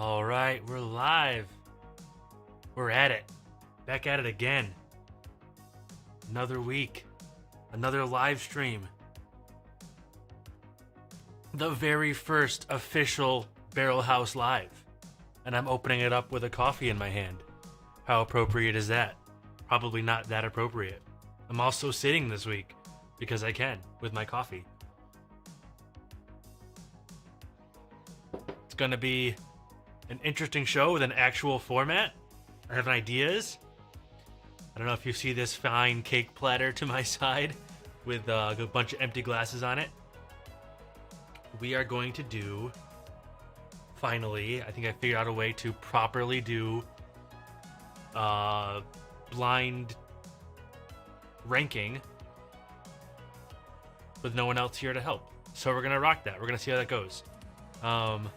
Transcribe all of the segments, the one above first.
All right, we're live. We're at it. Back at it again. Another week. Another live stream. The very first official Barrel House Live. And I'm opening it up with a coffee in my hand. How appropriate is that? Probably not that appropriate. I'm also sitting this week because I can with my coffee. It's gonna be an interesting show with an actual format. I have ideas. I don't know if you see this fine cake platter to my side with a bunch of empty glasses on it. We are going to do, finally, I think I figured out a way to properly do blind ranking with no one else here to help. So we're going to rock that. We're going to see how that goes. Hold on.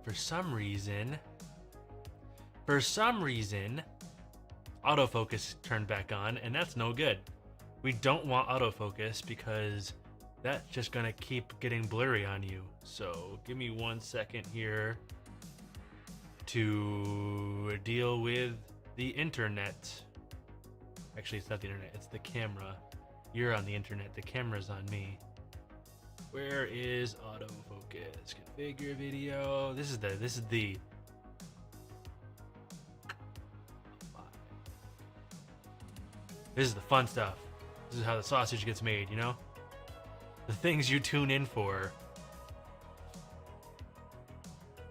For some reason, autofocus turned back on, and that's no good. We don't want autofocus because that's just gonna keep getting blurry on you. So give me 1 second here to deal with the internet. Actually, it's not the internet, it's the camera. You're on the internet, the camera's on me. Where is autofocus? Configure video. This is the fun stuff. This is how the sausage gets made, you know? The things you tune in for.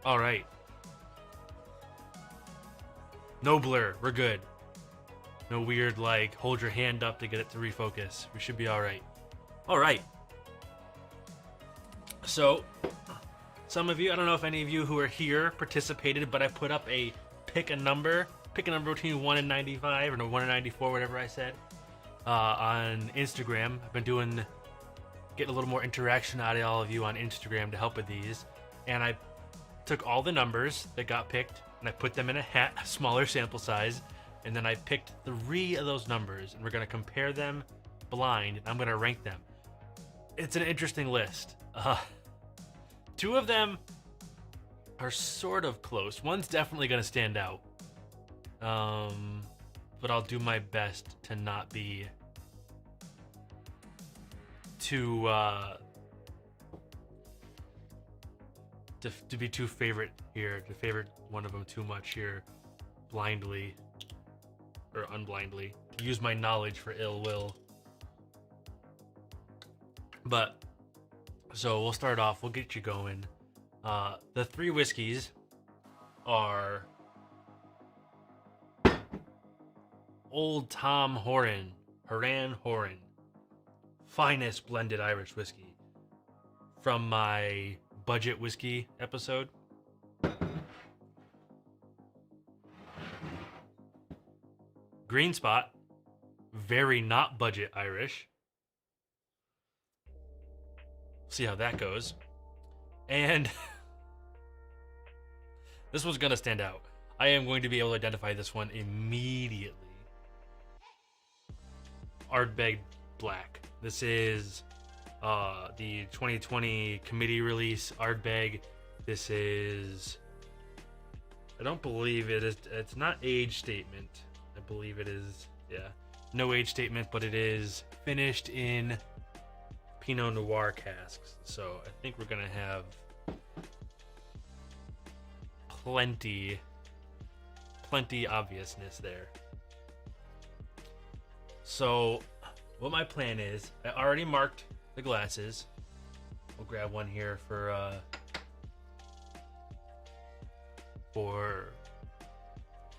All right. No blur. We're good. No weird, like, hold your hand up to get it to refocus. We should be all right. All right. So, some of you, I don't know if any of you who are here participated, but I put up a pick a number between 1 and 95, or 1 and 94, whatever I said, on Instagram. I've been getting a little more interaction out of all of you on Instagram to help with these. And I took all the numbers that got picked and I put them in a hat, a smaller sample size. And then I picked 3 of those numbers and we're going to compare them blind and I'm going to rank them. It's an interesting list. 2 of them are sort of close. One's definitely going to stand out. But I'll do my best to not be too to be too favorite here, to favorite one of them too much here, blindly or unblindly. Use my knowledge for ill will. But so we'll start off. We'll get you going. The 3 whiskeys are Old Tom Horan, finest blended Irish whiskey from my budget whiskey episode. Green Spot, very not budget Irish. See how that goes. And this one's gonna stand out. I am going to be able to identify this one immediately. Ardbeg Black. This is the 2020 committee release Ardbeg. This is, I don't believe it is, it's not age statement. I believe it is, yeah, no age statement, but it is finished in Pinot Noir casks. So I think we're gonna have plenty obviousness there. So what my plan is, I already marked the glasses. We'll grab one here for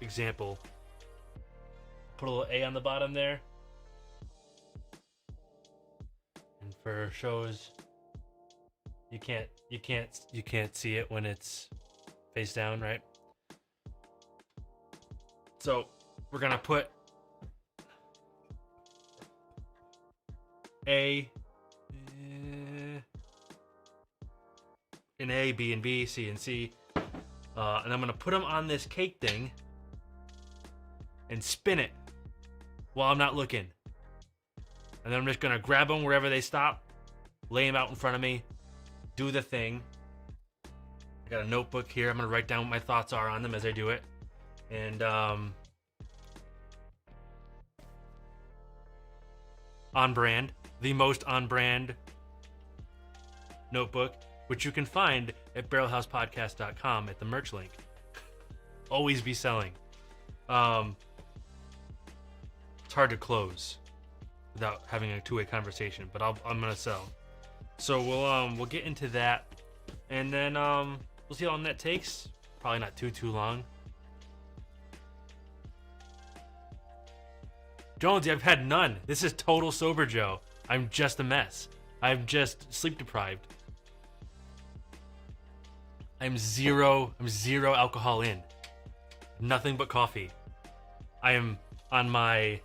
example. Put a little A on the bottom there. And for shows, you can't see it when it's face down, right? So we're gonna put A in A, B in B, C in C, and I'm gonna put them on this cake thing and spin it while I'm not looking. And then I'm just gonna grab them wherever they stop, lay them out in front of me, do the thing. I got a notebook here. I'm gonna write down what my thoughts are on them as I do it. And on brand, the most on brand notebook, which you can find at barrelhousepodcast.com at the merch link. Always be selling. It's hard to close without having a two-way conversation, but I'm gonna sell. So we'll get into that, and then we'll see how long that takes. Probably not too long. Jonesy, I've had none. This is total sober Joe. I'm just a mess. I'm just sleep deprived. I'm zero alcohol in. Nothing but coffee. I am on my...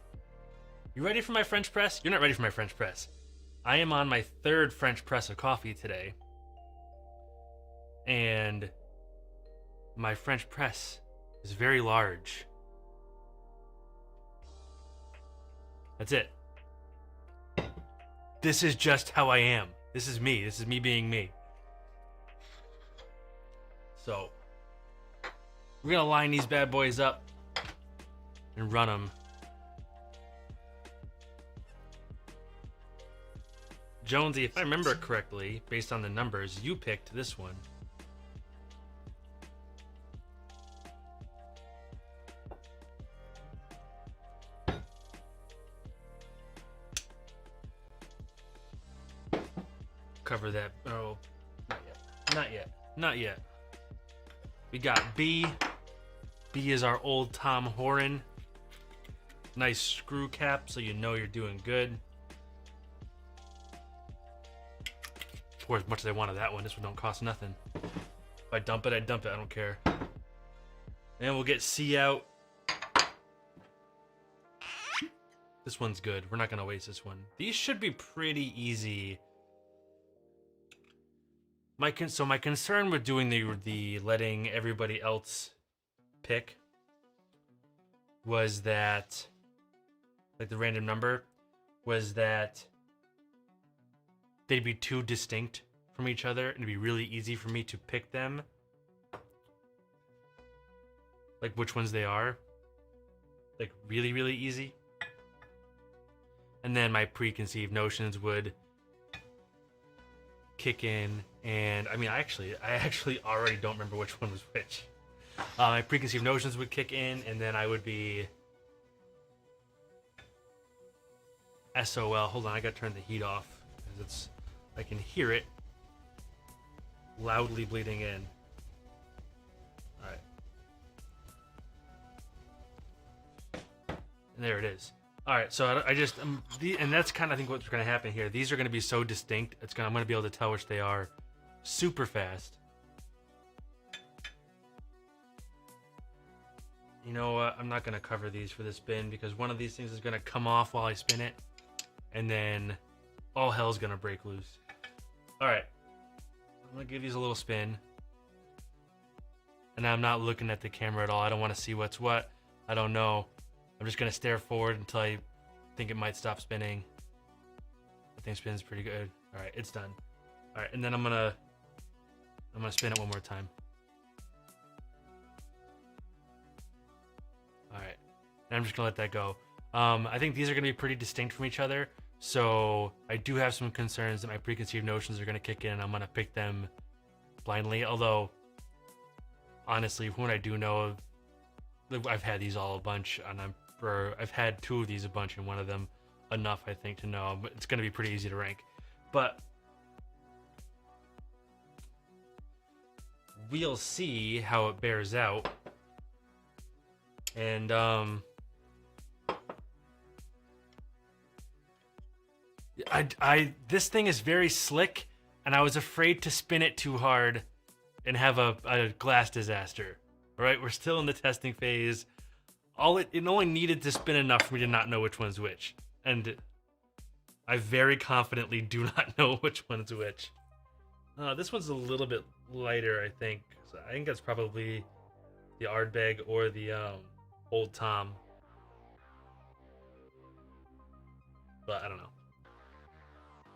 You ready for my French press? You're not ready for my French press. I am on my third French press of coffee today. And my French press is very large. That's it. This is just how I am. This is me. This is me being me. So, we're gonna line these bad boys up and run them. Jonesy, if I remember correctly, based on the numbers, you picked this one. Cover that. Oh, not yet. Not yet. Not yet. We got B. B is our old Tom Horan. Nice screw cap, so you know you're doing good. Pour as much as I want of that one. This one don't cost nothing. If I dump it, I dump it. I don't care. And we'll get C out. This one's good. We're not gonna waste this one. These should be pretty easy. My concern with doing the letting everybody else pick was that, like the random number, was that they'd be too distinct from each other and it'd be really easy for me to pick them. Like which ones they are. Like really, really easy. And then my preconceived notions would kick in, and I mean, I actually already don't remember which one was which. My preconceived notions would kick in, and then I would be SOL. Hold on, I gotta turn the heat off because I can hear it loudly bleeding in. All right, and there it is. All right, so I just and that's kind of I think what's going to happen here. These are going to be so distinct. I'm going to be able to tell which they are super fast. You know what? I'm not going to cover these for the spin because one of these things is going to come off while I spin it, and then all hell's going to break loose. All right, I'm going to give these a little spin, and I'm not looking at the camera at all. I don't want to see what's what. I don't know. I'm just gonna stare forward until I think it might stop spinning. I think spins pretty good. All right, it's done. All right, and then I'm gonna spin it one more time. All right, and I'm just gonna let that go. I think these are gonna be pretty distinct from each other, so I do have some concerns that my preconceived notions are gonna kick in, and I'm gonna pick them blindly. Although, honestly, from what I do know, I've had these all a bunch, and I've had two of these a bunch, and one of them enough, I think, to know. But it's going to be pretty easy to rank. But we'll see how it bears out. And this thing is very slick, and I was afraid to spin it too hard and have a glass disaster. All right, we're still in the testing phase. It only needed to spin enough for me to not know which one's which. And I very confidently do not know which one's which. This one's a little bit lighter, I think. So I think that's probably the Ardbeg or the Old Tom. But I don't know.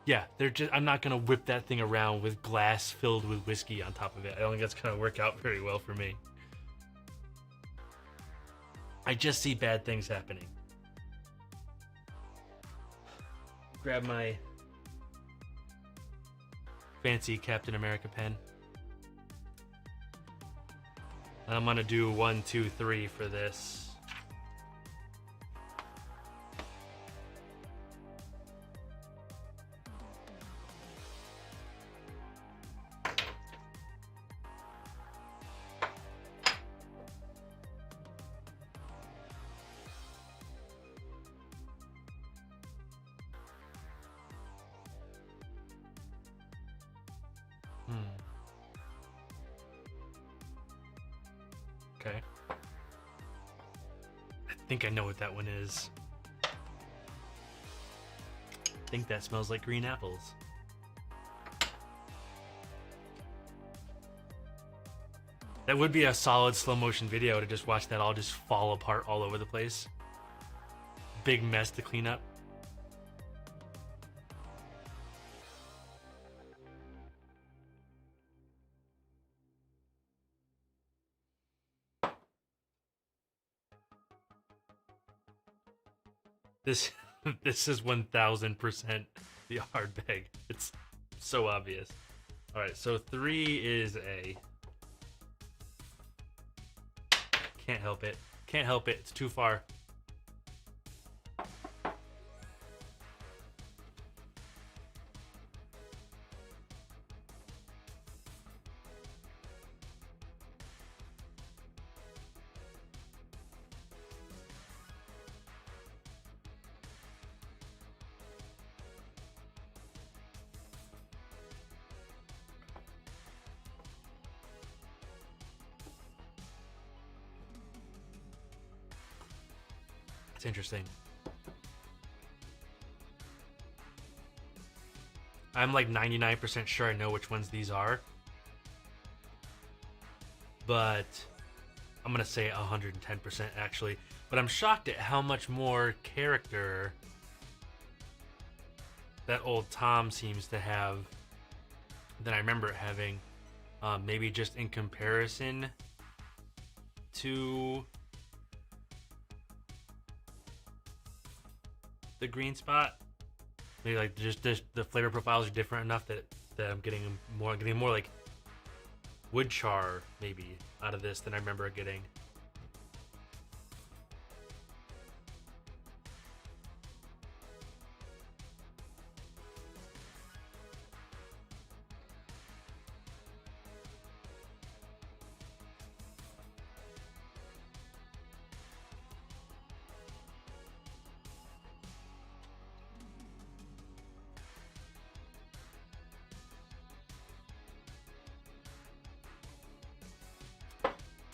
Yeah, they're just. I'm not gonna whip that thing around with glass filled with whiskey on top of it. I don't think that's gonna work out very well for me. I just see bad things happening. Grab my fancy Captain America pen. And I'm gonna do 1, 2, 3 for this. Okay. I think I know what that one is. I think that smells like green apples. That would be a solid slow motion video to just watch that all just fall apart all over the place. Big mess to clean up. This is 1000% the hard bag. It's so obvious. All right, so 3 is A. Can't help it. Can't help it. It's too far. It's interesting. I'm like 99% sure I know which ones these are. But I'm going to say 110% actually. But I'm shocked at how much more character that old Tom seems to have than I remember it having. Maybe just in comparison to the green spot. Maybe like just the flavor profiles are different enough that I'm getting more like wood char maybe out of this than I remember getting.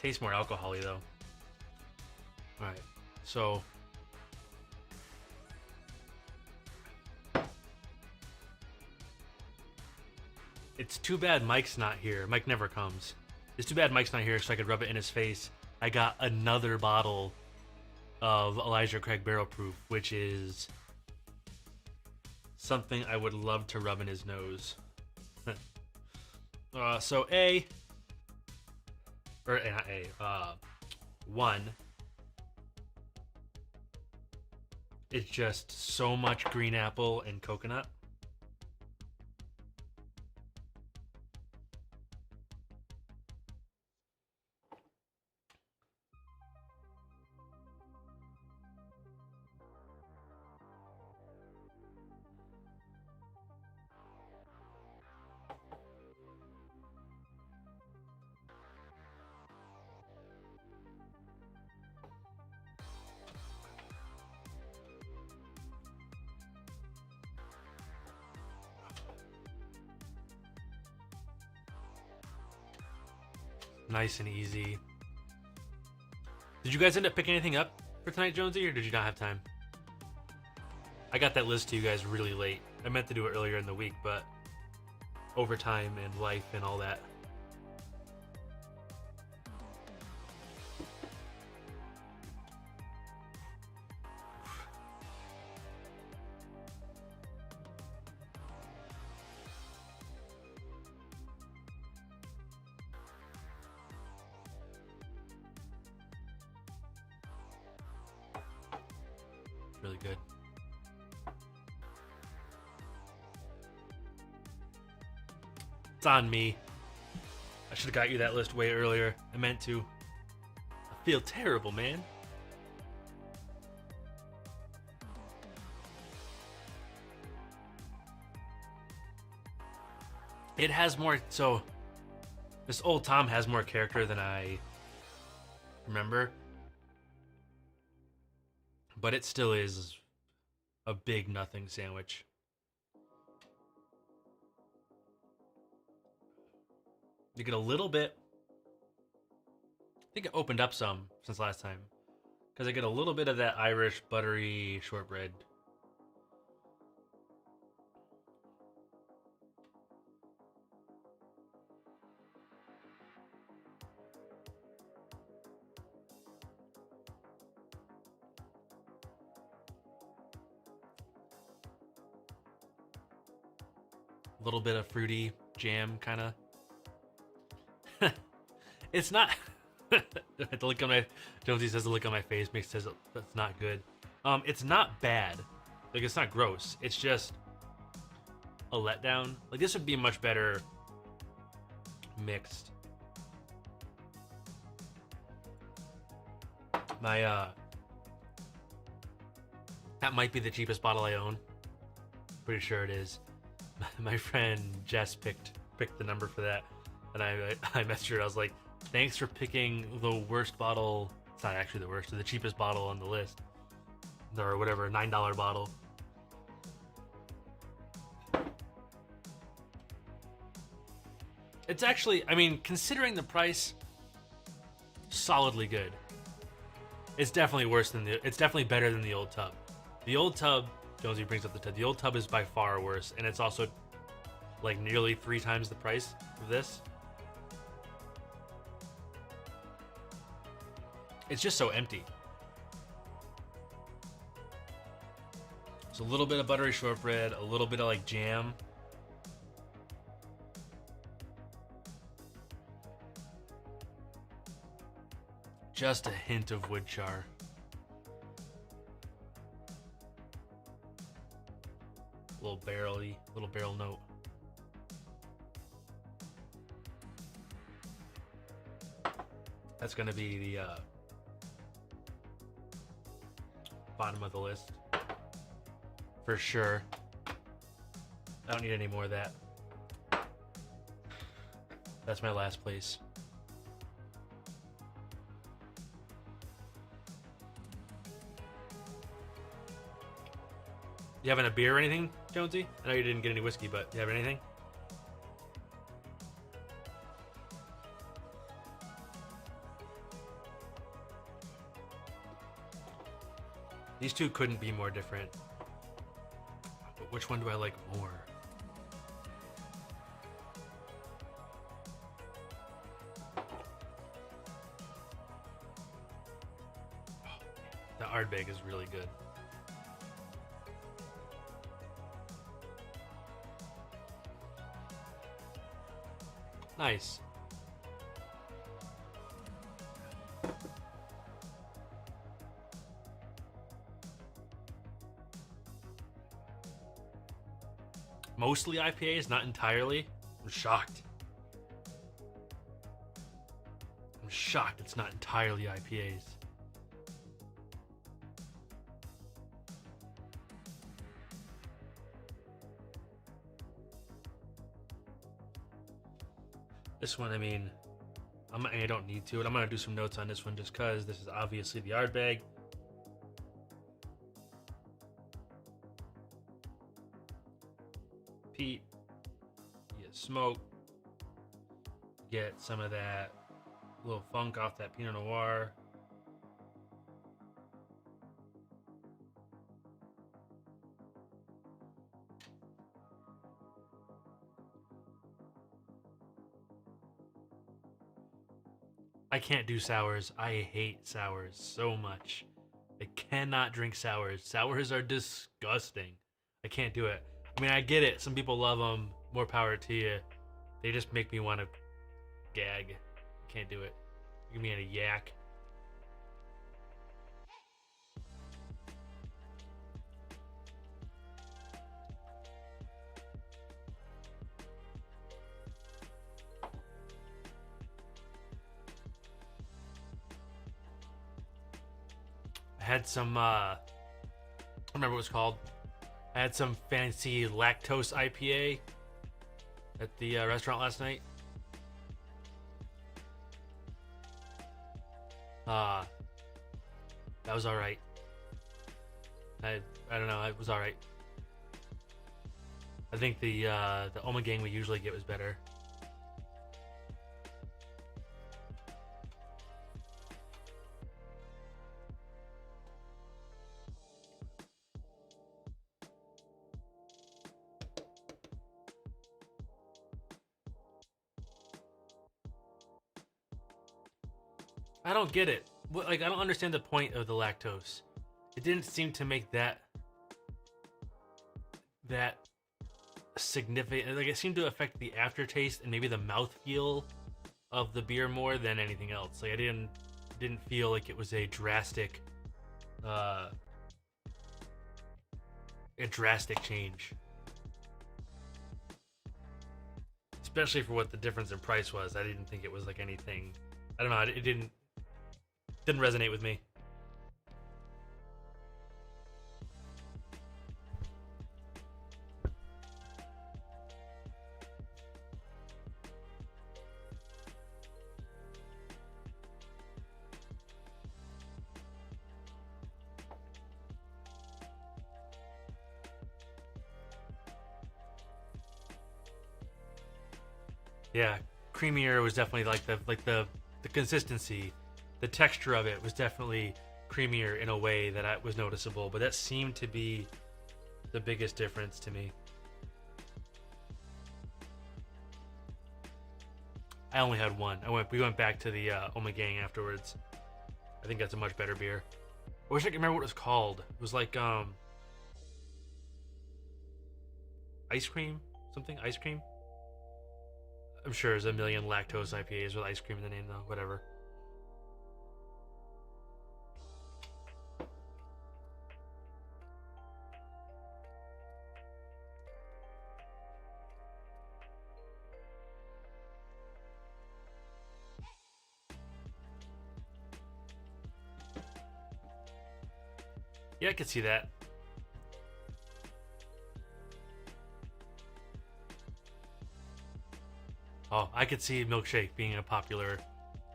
Tastes more alcohol-y though. Alright, so it's too bad Mike's not here. Mike never comes. It's too bad Mike's not here so I could rub it in his face. I got another bottle of Elijah Craig Barrel Proof, which is something I would love to rub in his nose. So A, or not A, 1, it's just so much green apple and coconut. Nice and easy. Did you guys end up picking anything up for tonight, Jonesy, or did you not have time? I got that list to you guys really late. I meant to do it earlier in the week, but overtime and life and all that. good. It's on me. I should have got you that list way earlier. I meant to. I feel terrible, man. It has more, so this Old Tom has more character than I remember, but it still is a big nothing sandwich. You get a little bit, I think it opened up some since last time, because I get a little bit of that Irish buttery shortbread. A little bit of fruity jam, kind of. It's not. The look on my Jonesy says the look on my face makes says that's not good. It's not bad. Like, it's not gross. It's just a letdown. Like, this would be much better mixed. My that might be the cheapest bottle I own. Pretty sure it is. My friend Jess picked the number for that, and I messaged her. I was like, thanks for picking the worst bottle. It's not actually the worst, the cheapest bottle on the list, or whatever, $9 bottle. It's actually, I mean, considering the price, solidly good. It's definitely worse than it's definitely better than the old tub. The old tub, Jonesy brings up the tub. The old tub is by far worse, and it's also like nearly 3 times the price of this. It's just so empty. It's a little bit of buttery shortbread, a little bit of like jam. Just a hint of wood char. A little barrel-y, little barrel note. That's gonna be the bottom of the list for sure. I don't need any more of that. That's my last place. You having a beer or anything, Jonesy? I know you didn't get any whiskey, but you have anything? These two couldn't be more different. But which one do I like more? The Ardbeg is really good. Nice. Mostly IPAs, not entirely. I'm shocked. I'm shocked it's not entirely IPAs. This one, I mean, I don't need to, but I'm going to do some notes on this one just because this is obviously the Ardbeg. Peat, you get smoke, get some of that little funk off that Pinot Noir. I can't do sours. I hate sours so much. I cannot drink sours. Sours are disgusting. I can't do it. I mean, I get it. Some people love them. More power to you. They just make me want to gag. Can't do it. Give me a yak. had some, I don't remember what it's called. I had some fancy lactose IPA at the restaurant last night. That was alright. I don't know, it was alright. I think the Omegang we usually get was better. I don't get it. Like, I don't understand the point of the lactose. It didn't seem to make that significant. Like, it seemed to affect the aftertaste and maybe the mouthfeel of the beer more than anything else. Like, I didn't feel like it was a drastic change. Especially for what the difference in price was. I didn't think it was like anything. I don't know, it didn't resonate with me. Yeah, creamier was definitely like the consistency, the texture of it was definitely creamier in a way that was noticeable, but that seemed to be the biggest difference to me. I only had one. We went back to the Omegang afterwards. I think that's a much better beer. I wish I could remember what it was called. It was like ice cream, something ice cream. I'm sure there's a million lactose IPAs with ice cream in the name though. Whatever. Yeah, I could see that. Oh, I could see milkshake being a popular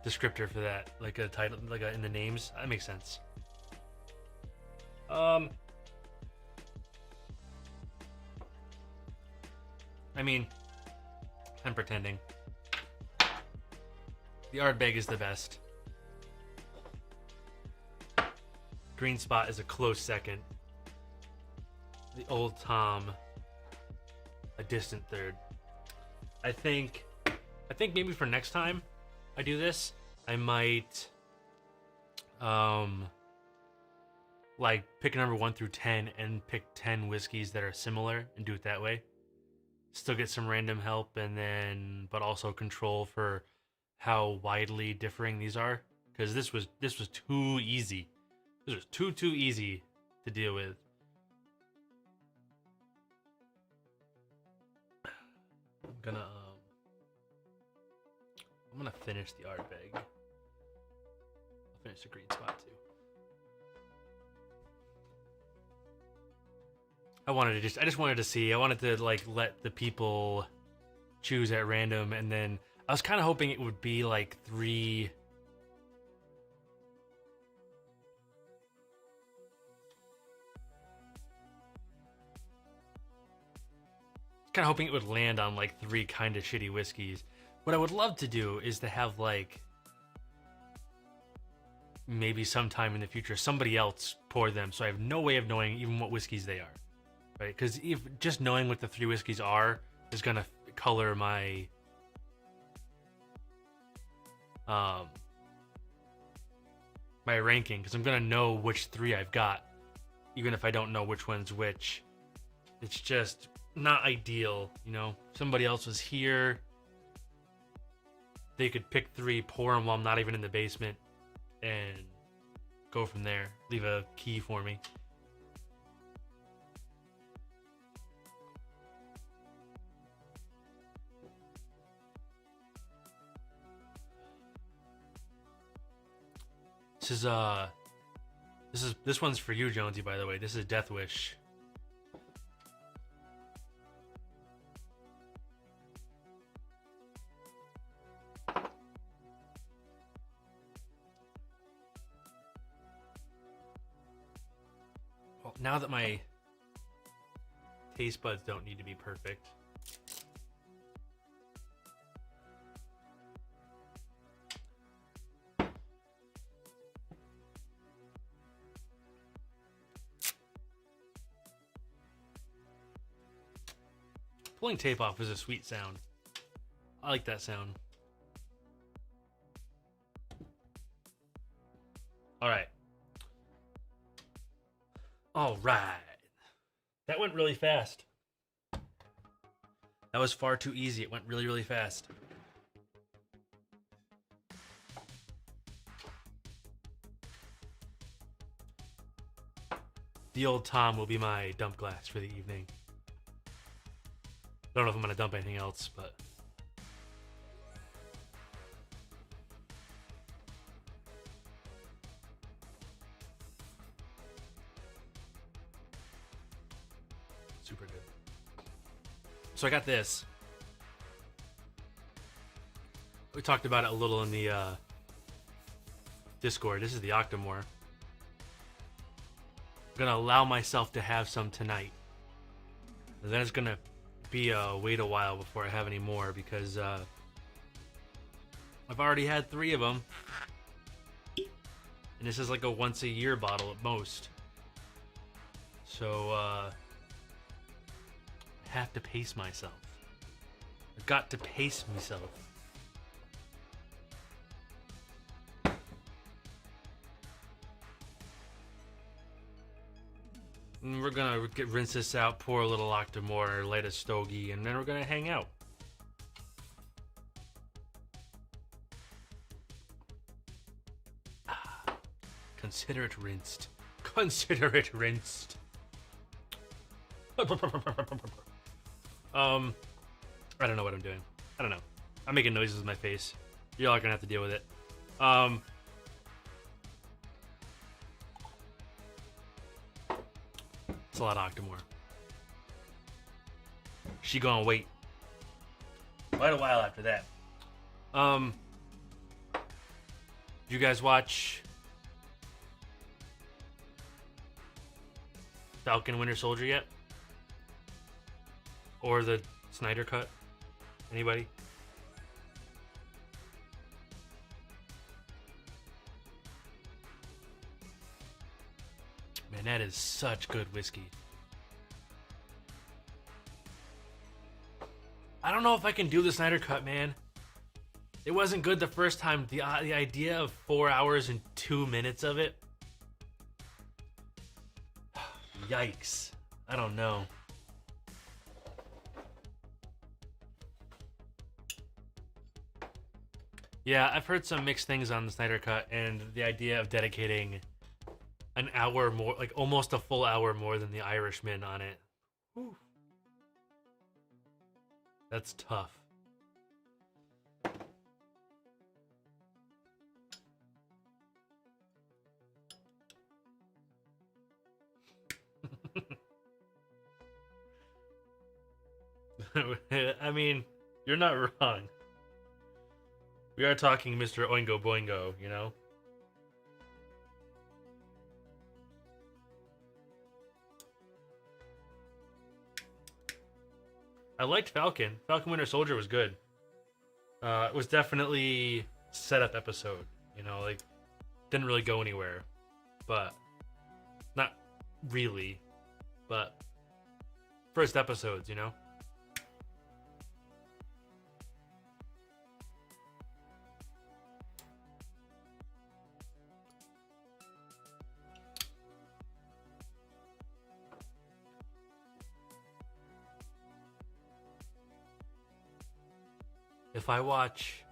descriptor for that, like a title, in the names. That makes sense. I mean, I'm pretending. The Ardbeg is the best. Green Spot is a close second. The Old Tom, a distant third. I think maybe for next time I do this, I might like pick a number 1 through 10 and pick 10 whiskeys that are similar and do it that way. Still get some random help, and then but also control for how widely differing these are, because this was too easy. This was too easy to deal with. I'm gonna finish the Ardbeg. I'll finish the Green Spot too. I just wanted to see. I wanted to like let the people choose at random, and then I was kind of hoping it would be like 3. Kind of hoping it would land on like 3 kind of shitty whiskeys. What I would love to do is to have like maybe sometime in the future somebody else pour them, so I have no way of knowing even what whiskeys they are, right? Because if just knowing what the 3 whiskeys are is gonna color my my ranking, because I'm gonna know which 3 I've got, even if I don't know which one's which. It's just not ideal, you know. Somebody else was here, they could pick 3, pour them while I'm not even in the basement, and go from there. Leave a key for me. This is This one's for you, Jonesy, by the way. This is Death Wish. Well, now that my taste buds don't need to be perfect. Pulling tape off is a sweet sound. I like that sound. Alright. Alright. That went really fast. That was far too easy. It went really, really fast. The old Tom will be my dump glass for the evening. I don't know if I'm gonna dump anything else, but super good. So I got this. We talked about it a little in the Discord. This is the Octomore. I'm gonna allow myself to have some tonight. And then it's gonna be wait a while before I have any more because I've already had 3 of them, and this is like a once a year bottle at most. So I have to pace myself. I've got to pace myself. And we're gonna rinse this out, pour a little Octomore, light a stogie, and then we're gonna hang out. Consider it rinsed. Consider it rinsed. I don't know what I'm doing. I don't know. I'm making noises with my face. Y'all are gonna have to deal with it. It's a lot of Octomore. She gonna wait quite a while after that. Did you guys watch Falcon Winter Soldier yet? Or the Snyder Cut? Anybody? Man, that is such good whiskey. I don't know if I can do the Snyder Cut, man. It wasn't good the first time. The idea of 4 hours and 2 minutes of it. Yikes. I don't know. Yeah, I've heard some mixed things on the Snyder Cut, and the idea of dedicating an hour more, like almost a full hour more than The Irishman on it. Whew. That's tough. I mean, you're not wrong. We are talking Mr. Oingo Boingo, you know? I liked Falcon. Falcon Winter Soldier was good. It was definitely setup episode, you know, like didn't really go anywhere, but not really, but first episodes, you know. If I watch...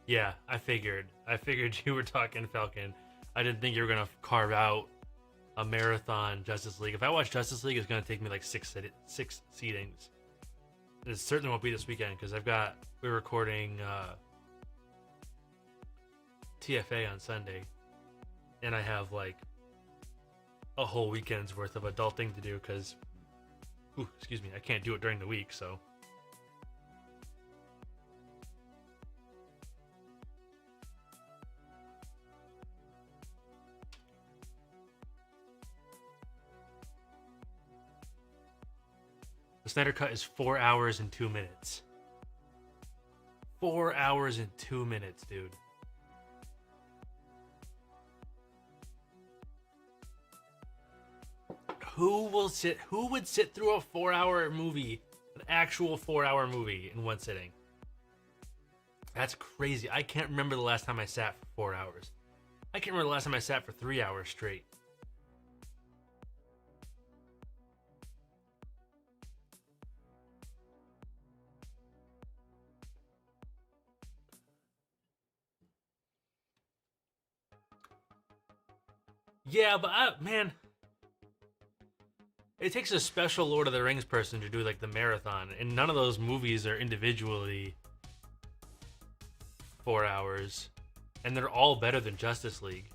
Yeah, I figured you were talking Falcon. I didn't think you were going to carve out a marathon Justice League. If I watch Justice League, it's going to take me like six seatings. It certainly won't be this weekend because we're recording TFA on Sunday. and I have like a whole weekend's worth of adulting to do because, excuse me, I can't do it during the week, so. The Snyder Cut is 4 hours and 2 minutes. 4 hours and 2 minutes, dude. Who would sit through a 4-hour movie, an actual 4-hour movie in one sitting? That's crazy. I can't remember the last time I sat for 4 hours. I can't remember the last time I sat for 3 hours straight. Yeah, but man, it takes a special Lord of the Rings person to do like the marathon, and none of those movies are individually 4 hours, and they're all better than Justice League.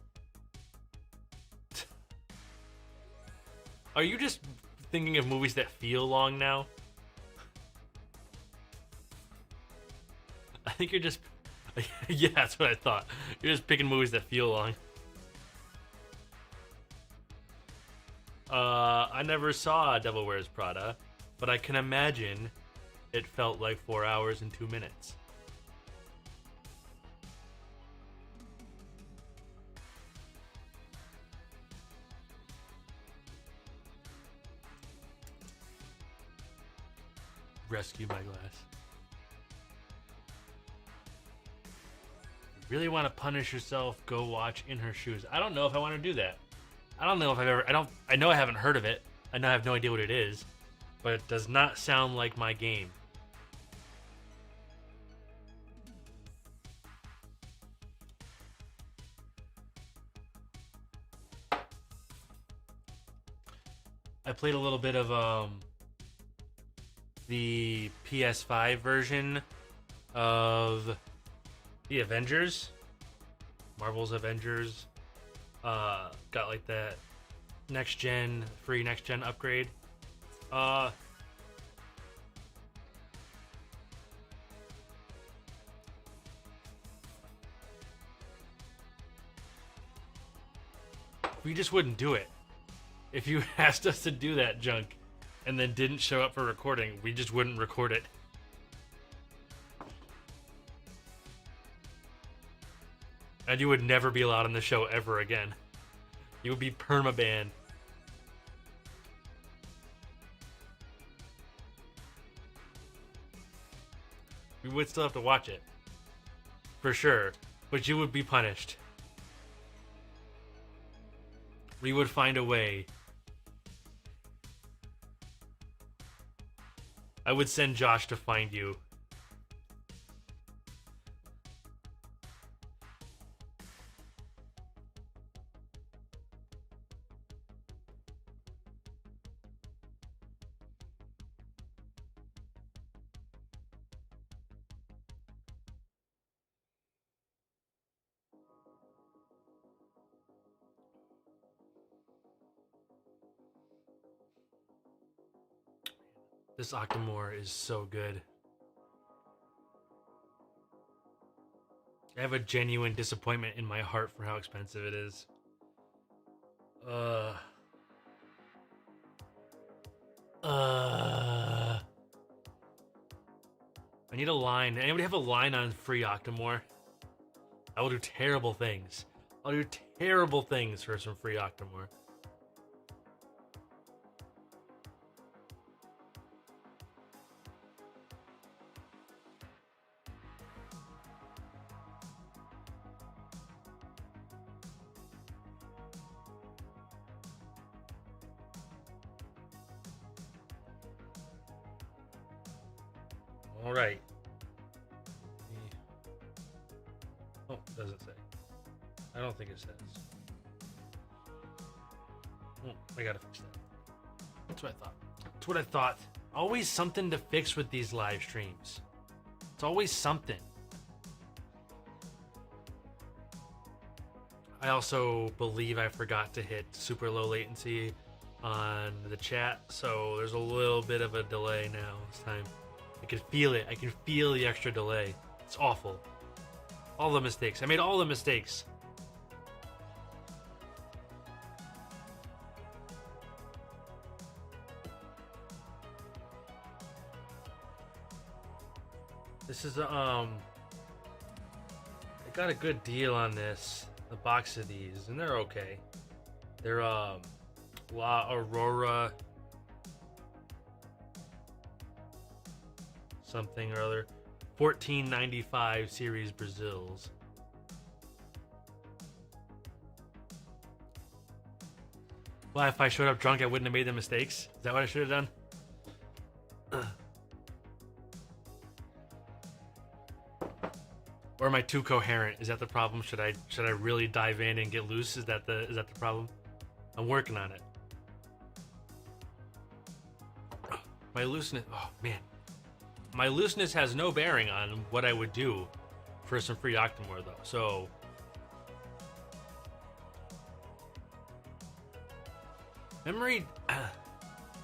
Are you just thinking of movies that feel long now? I think you're just... Yeah, that's what I thought. You're just picking movies that feel long. I never saw Devil Wears Prada, but I can imagine it felt like 4 hours and 2 minutes. Rescue my glass. You really want to punish yourself? Go watch In Her Shoes. I don't know if I want to do that. I don't know if I've ever... I know I haven't heard of it. I know I have no idea what it is. But it does not sound like my game. I played a little bit of the PS5 version of the Avengers. Marvel's Avengers. Got like that free next gen upgrade. We just wouldn't do it. If you asked us to do that junk and then didn't show up for recording, we just wouldn't record it. And you would never be allowed on the show ever again. You would be perma-banned. We would still have to watch it. For sure. But you would be punished. We would find a way. I would send Josh to find you. This Octomore is so good. I have a genuine disappointment in my heart for how expensive it is. I need a line. Anybody have a line on free Octomore? I will do terrible things. I'll do terrible things for some free Octomore. All right. Oh, it doesn't say. I don't think it says. Oh, I gotta fix that. That's what I thought. That's what I thought. Always something to fix with these live streams. It's always something. I also believe I forgot to hit super low latency on the chat, so there's a little bit of a delay now this time. I can feel it. I can feel the extra delay. It's awful. All the mistakes. I made all the mistakes. This is I got a good deal on this. A box of these, and they're okay. They're La Aurora something or other. 1495 series Brazils. Well, if I showed up drunk, I wouldn't have made the mistakes. Is that what I should have done? Or am I too coherent? Is that the problem? Should I really dive in and get loose? Is that the problem? I'm working on it. My looseness. Oh man, my looseness has no bearing on what I would do for some free Octomore though. So memory.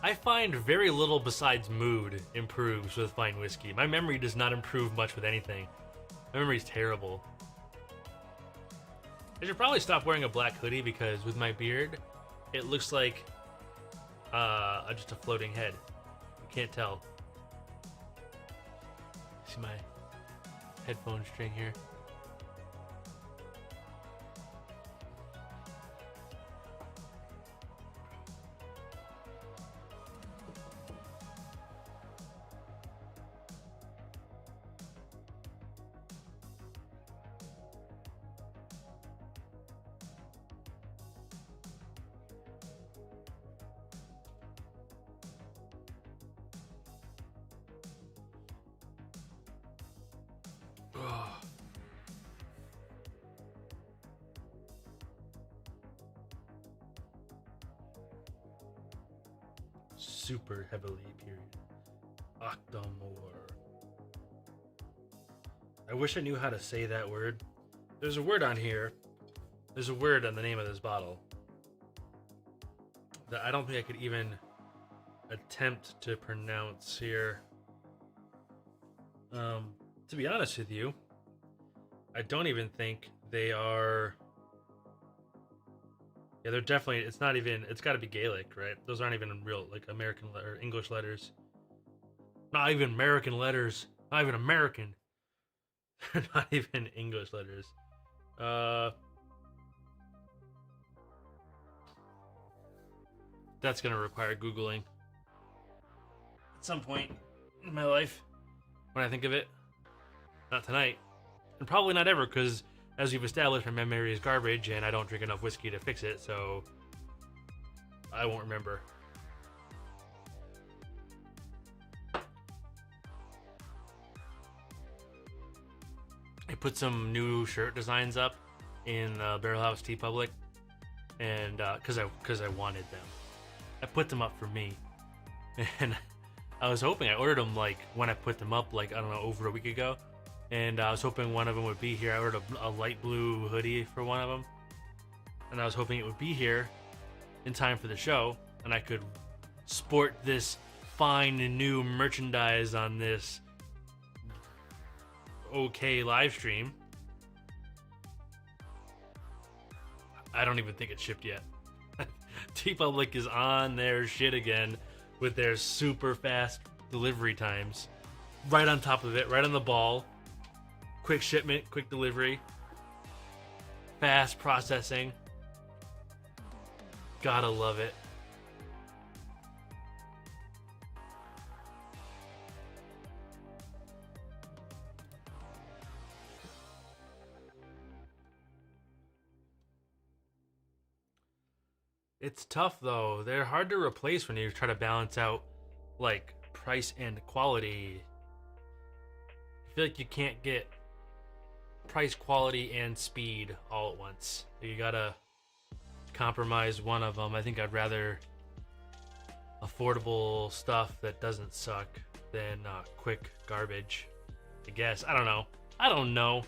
I find very little besides mood improves with fine whiskey. My memory does not improve much with anything. My memory's terrible. I should probably stop wearing a black hoodie because with my beard, it looks like just a floating head. You can't tell. See my headphone string here. Super heavily period. Octomore. I wish I knew how to say that word. There's a word on here. There's a word on the name of this bottle that I don't think I could even attempt to pronounce here. To be honest with you, I don't even think they are. Yeah, they're definitely. It's not even. It's got to be Gaelic, right? Those aren't even real, like American or English letters. Not even American letters. Not even American. They're not even English letters. That's gonna require Googling at some point in my life when I think of it. Not tonight, and probably not ever, because as we've established, my memory is garbage, and I don't drink enough whiskey to fix it, so I won't remember. I put some new shirt designs up in Barrel House Tea Public, and because I wanted them. I put them up for me, and I was hoping I ordered them like when I put them up, like I don't know, over a week ago. And I was hoping one of them would be here. I ordered a light blue hoodie for one of them, and I was hoping it would be here in time for the show, and I could sport this fine and new merchandise on this okay live stream. I don't even think it's shipped yet. T-Public is on their shit again with their super fast delivery times. Right on top of it, right on the ball. Quick shipment, quick delivery, fast processing. Gotta love it. It's tough though. They're hard to replace when you try to balance out like price and quality. I feel like you can't get price, quality, and speed all at once. You gotta compromise one of them. I think I'd rather affordable stuff that doesn't suck than quick garbage, I guess. I don't know.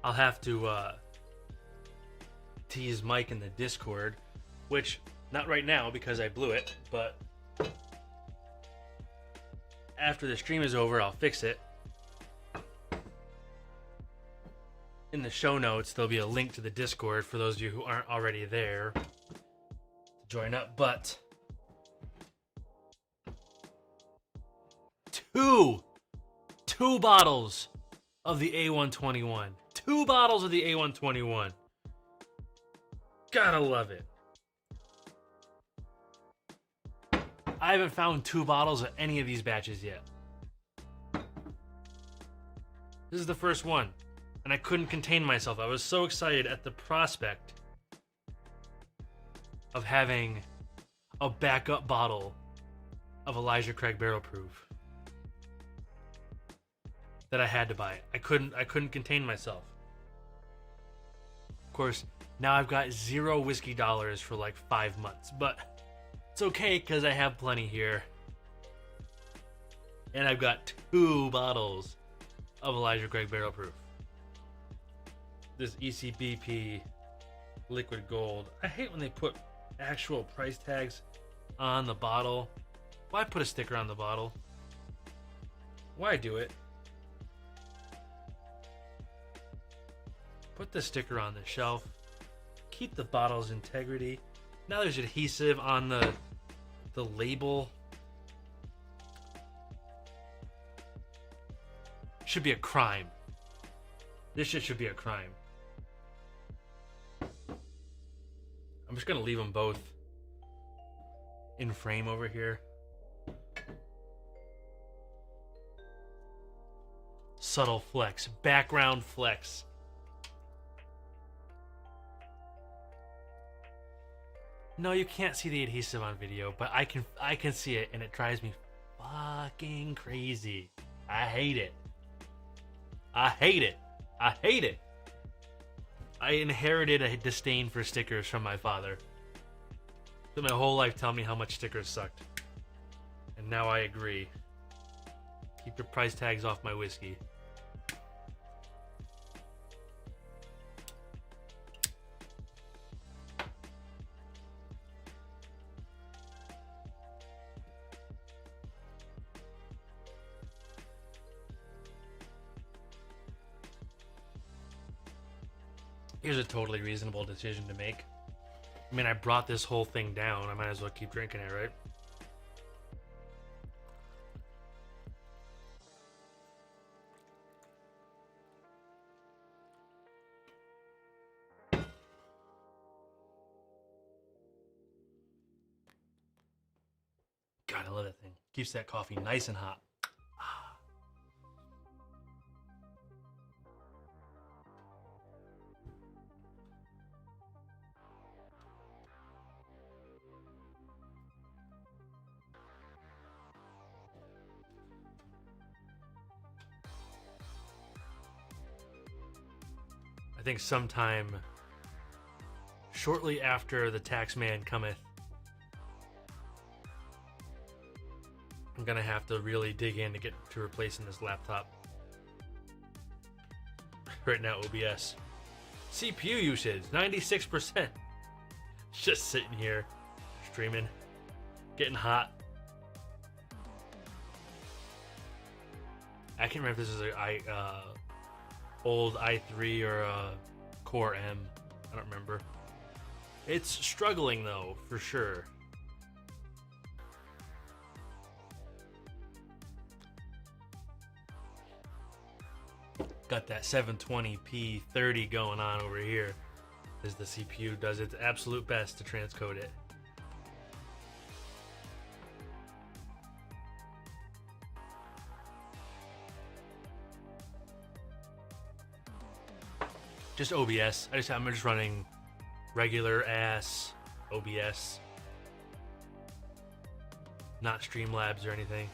I'll have to tease Mike in the Discord, which not right now because I blew it, but after the stream is over, I'll fix it. In the show notes, there'll be a link to the Discord for those of you who aren't already there to join up. But two bottles of the A121. 2 bottles of the A121. Gotta love it. I haven't found 2 bottles of any of these batches yet. This is the first one, and I couldn't contain myself. I was so excited at the prospect of having a backup bottle of Elijah Craig Barrel Proof that I had to buy it. I couldn't contain myself. Of course, now I've got $0 whiskey dollars for like 5 months, but it's okay because I have plenty here. And I've got 2 bottles of Elijah Craig Barrel Proof. This ECBP liquid gold. I hate when they put actual price tags on the bottle. Why put a sticker on the bottle? Why do it? Put the sticker on the shelf. Keep the bottle's integrity. Now there's adhesive on the label. Should be a crime. This shit should be a crime. I'm just gonna leave them both in frame over here. Subtle flex, background flex. No, you can't see the adhesive on video, but I can see it, and it drives me fucking crazy. I hate it. I hate it. I hate it. I inherited a disdain for stickers from my father. Spent my whole life telling me how much stickers sucked. And now I agree. Keep your price tags off my whiskey. Here's a totally reasonable decision to make. I mean, I brought this whole thing down. I might as well keep drinking it, right? God, I love that thing. Keeps that coffee nice and hot. I think sometime shortly after the tax man cometh, I'm gonna have to really dig in to get to replacing this laptop. Right now, OBS. CPU usage, 96%. Just sitting here, streaming, getting hot. I can't remember if this is a old i3 or a Core M. I don't remember. It's struggling though, for sure. Got that 720p 30 going on over here as the CPU does its absolute best to transcode it. Just OBS. I'm just running regular ass OBS. Not Streamlabs or anything.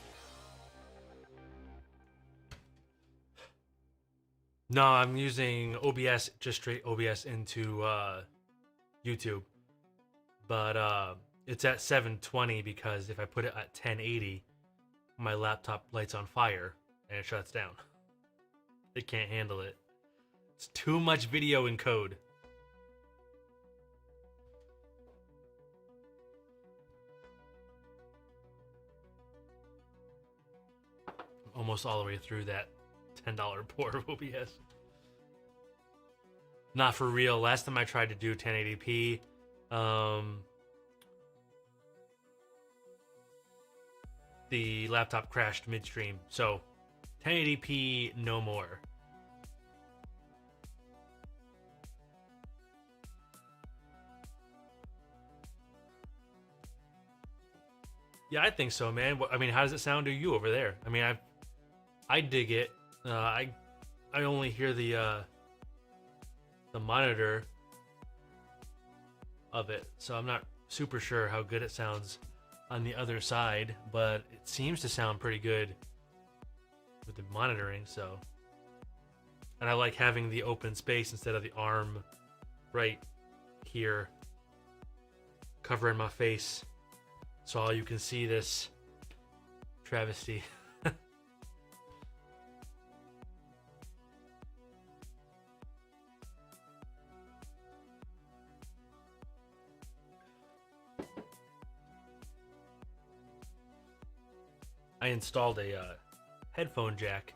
No, I'm using OBS, just straight OBS into YouTube. But it's at 720 because if I put it at 1080, my laptop lights on fire and it shuts down. It can't handle it. It's too much video encode. Almost all the way through that $10 port of OBS. Not for real. Last time I tried to do 1080p, the laptop crashed midstream. So 1080p, no more. Yeah, I think so, man. I mean, how does it sound to you over there? I mean, I dig it. I only hear the monitor of it, so I'm not super sure how good it sounds on the other side, but it seems to sound pretty good with the monitoring. So, and I like having the open space instead of the arm right here covering my face, so all you can see this travesty. I installed a headphone jack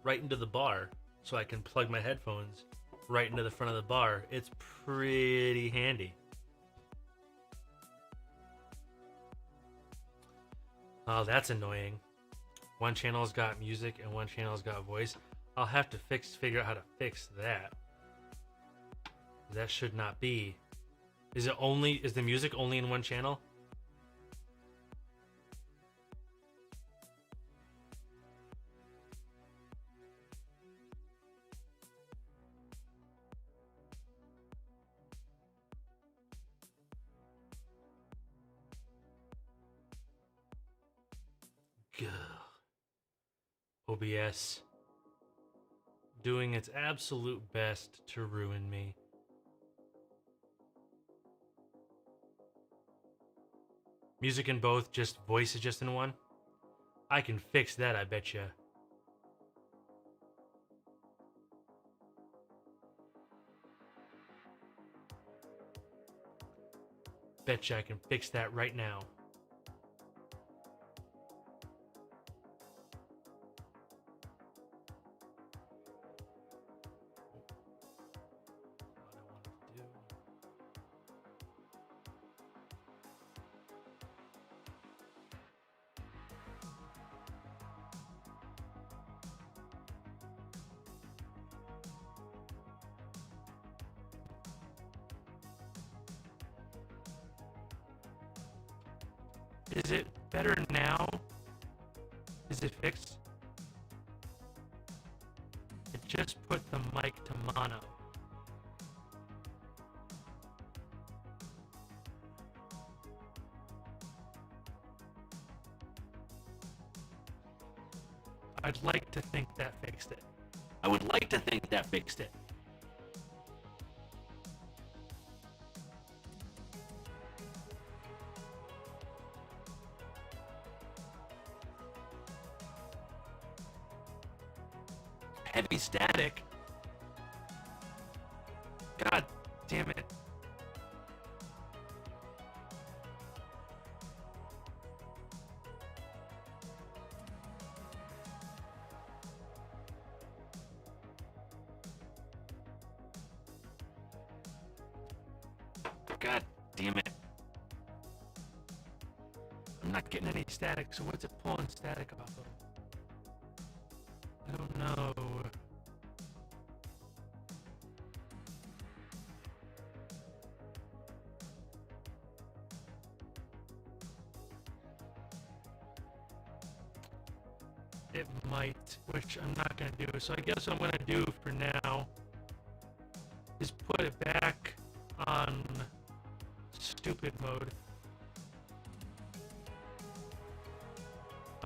right into the bar so I can plug my headphones right into the front of the bar. It's pretty handy. Oh, that's annoying. One channel's got music and one channel's got voice. I'll have to figure out how to fix that. That should not be. Is the music only in one channel? OBS doing its absolute best to ruin me. Music in both, just voice is just in one. I can fix that, I betcha. Betcha I can fix that right now. Is it better now? Is it fixed? It just put the mic to mono. I'd like to think that fixed it. I would like to think that fixed it. Heavy static. God damn it. God damn it. I'm not getting any static, so what's it pulling static off of? I don't know. It might, which I'm not going to do. So I guess what I'm going to do for now is put it back on stupid mode.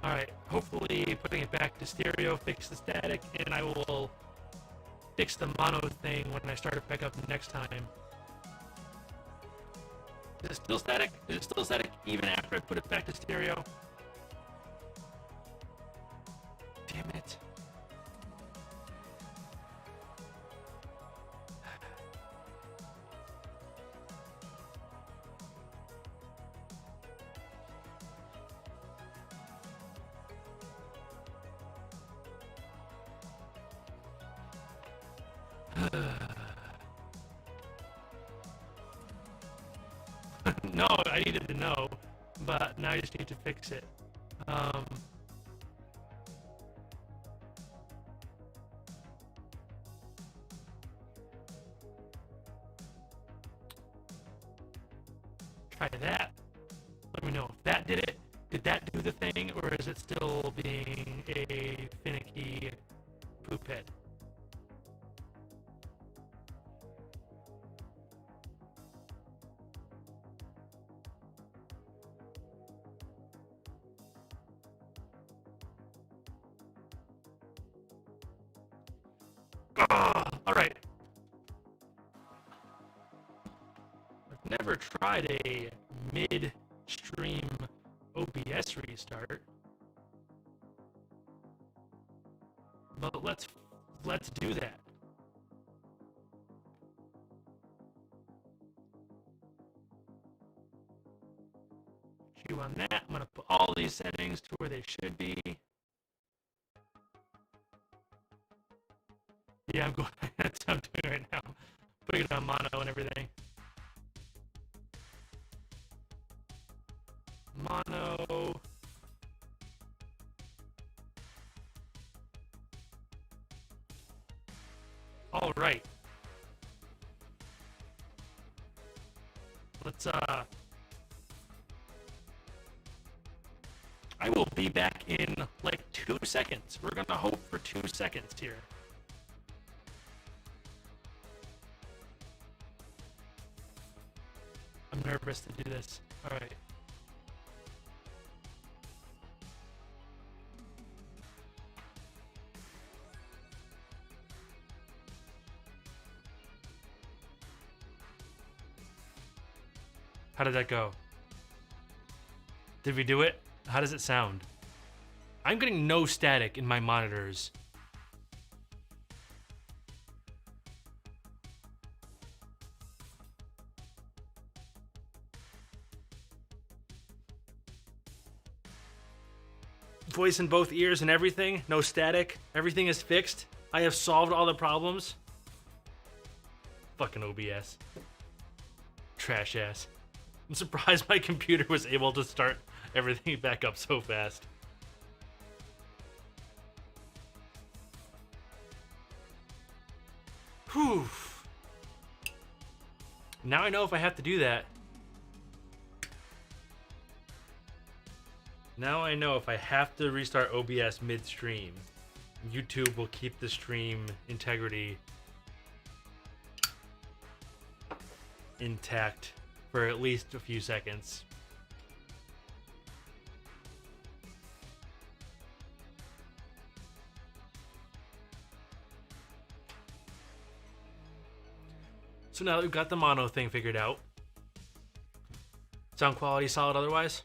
Alright, hopefully putting it back to stereo fix the static, and I will fix the mono thing when I start it back up next time. Is it still static? Is it still static even after I put it back to stereo? Damn it. No, I needed to know, but now I just need to fix it. Try that. Let me know if that did it. Did that do the thing, or is it still being a finicky poop head? All right. I've never tried a mid-stream OBS restart, but let's do that. Chew on that. I'm gonna put all these settings to where they should be. Yeah, I'm going. That's what I'm doing right now. Putting it on mono and everything. Mono. All right. Let's I will be back in like 2 seconds. We're gonna hope for 2 seconds here. I'm nervous to do this. All right. How did that go? Did we do it? How does it sound? I'm getting no static in my monitors. Voice in both ears and everything. No static. Everything is fixed. I have solved all the problems. Fucking OBS. Trash ass. I'm surprised my computer was able to start everything back up so fast. Whew. Now I know if I have to do that. Now I know if I have to restart OBS midstream, YouTube will keep the stream integrity intact for at least a few seconds. So now that we've got the mono thing figured out, sound quality solid otherwise?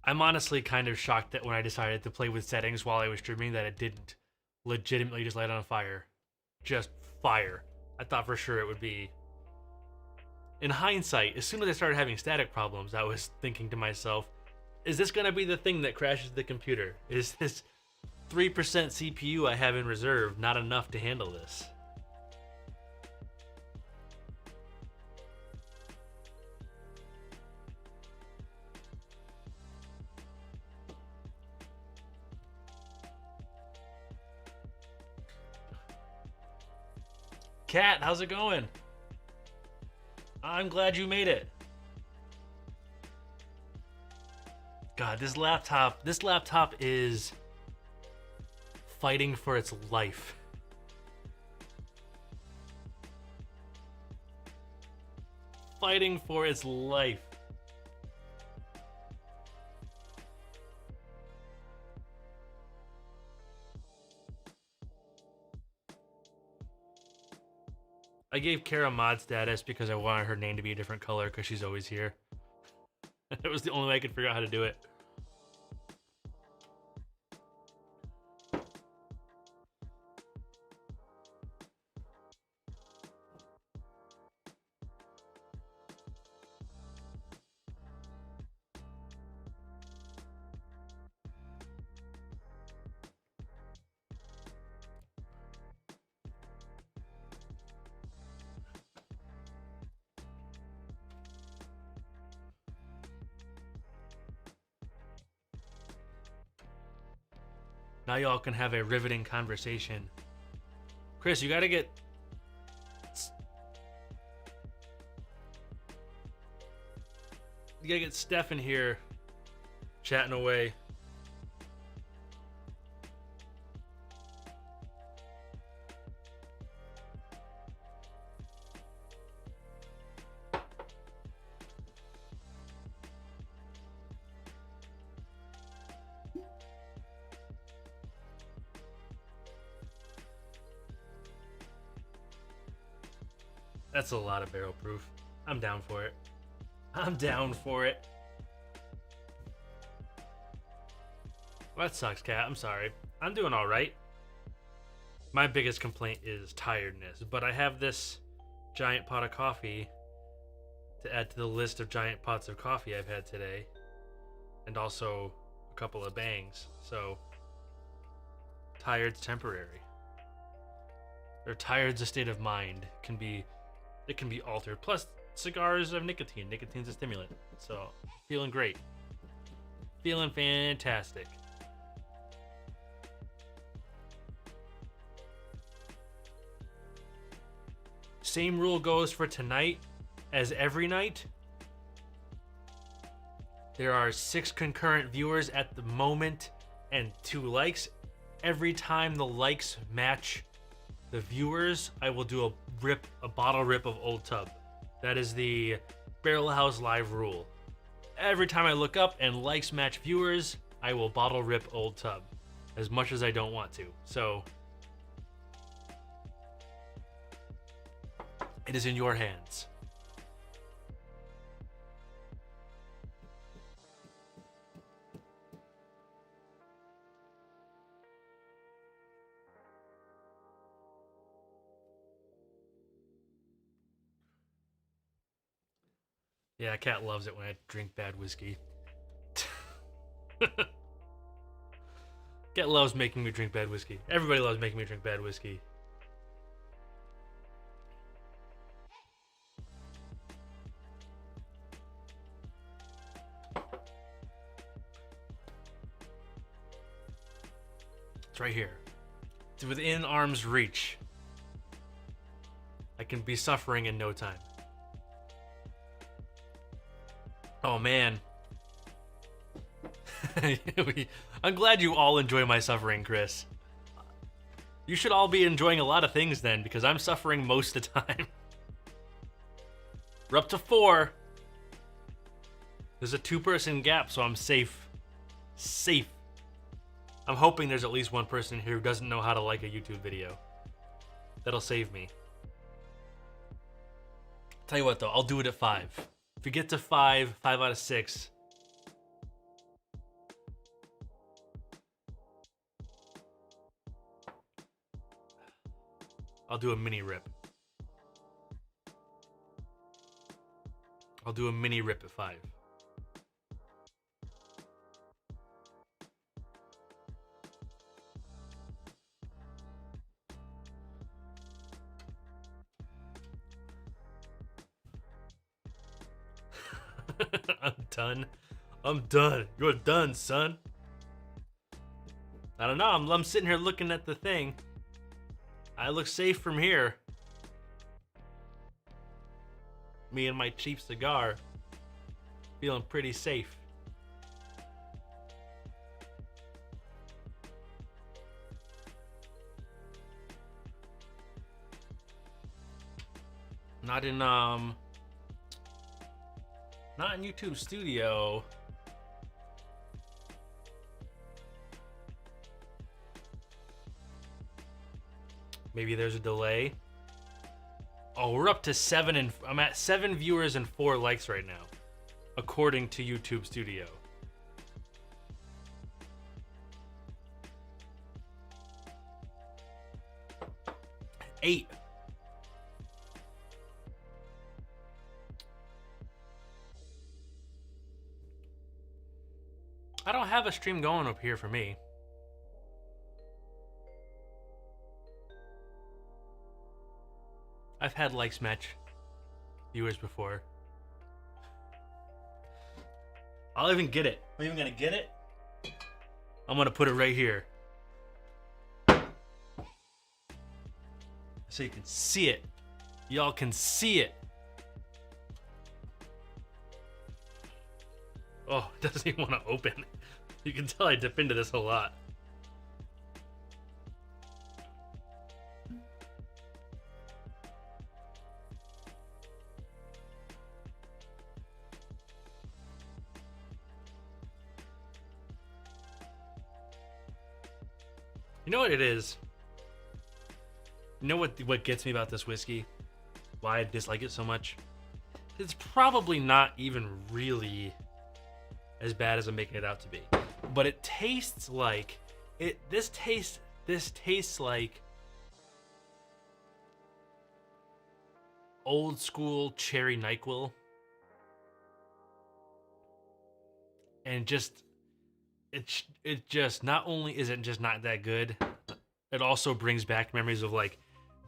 I'm honestly kind of shocked that when I decided to play with settings while I was streaming that it didn't legitimately just light on fire. Just fire. I thought for sure it would be. In hindsight, as soon as I started having static problems, I was thinking to myself, is this going to be the thing that crashes the computer? Is this 3% CPU I have in reserve not enough to handle this? Kat, how's it going? I'm glad you made it. God, this laptop is fighting for its life. Fighting for its life. I gave Kara mod status because I wanted her name to be a different color because she's always here. That was the only way I could figure out how to do it. Now y'all can have a riveting conversation. Chris, you gotta get... You gotta get Steph in here chatting away. That's a lot of barrel proof. I'm down for it. I'm down for it. Well, that sucks, Kat. I'm sorry. I'm doing all right. My biggest complaint is tiredness, but I have this giant pot of coffee to add to the list of giant pots of coffee I've had today, and also a couple of bangs. So, tired's temporary. Or tired's a state of mind. It can be altered. Plus, cigars have nicotine. Nicotine's a stimulant. So, feeling great. Feeling fantastic. Same rule goes for tonight as every night. There are 6 concurrent viewers at the moment and 2 likes. Every time the likes match the viewers, I will do a bottle rip of Old Tub. That is the Barrel House Live rule. Every time I look up and likes match viewers, I will bottle rip Old Tub, as much as I don't want to. So, it is in your hands. Yeah, Cat loves it when I drink bad whiskey. Cat loves making me drink bad whiskey. Everybody loves making me drink bad whiskey. It's right here. It's within arm's reach. I can be suffering in no time. Oh man. I'm glad you all enjoy my suffering, Chris. You should all be enjoying a lot of things then, because I'm suffering most of the time. We're up to 4. There's a 2-person gap, so I'm safe. Safe. I'm hoping there's at least one person here who doesn't know how to like a YouTube video. That'll save me. Tell you what though, I'll do it at 5. If we get to 5 out of 6. I'll do a mini rip. I'll do a mini rip at 5. I'm done. I'm done. You're done, son. I don't know. I'm sitting here looking at the thing. I look safe from here. Me and my cheap cigar. Feeling pretty safe. Not in YouTube Studio. Maybe there's a delay. Oh, we're up to 7 and I'm at 7 viewers and 4 likes right now, according to YouTube Studio. Eight. I don't have a stream going up here for me. I've had likes match viewers before. I'll even get it. I'm even gonna get it. I'm gonna put it right here. so you can see it. Y'all can see it. Oh, it doesn't even want to open. You can tell I dip into this a lot. You know what it is? You know what gets me about this whiskey? Why I dislike it so much? It's probably not even really as bad as I'm making it out to be. But it tastes like this tastes like old school cherry NyQuil. And it just not only is it just not that good, it also brings back memories of like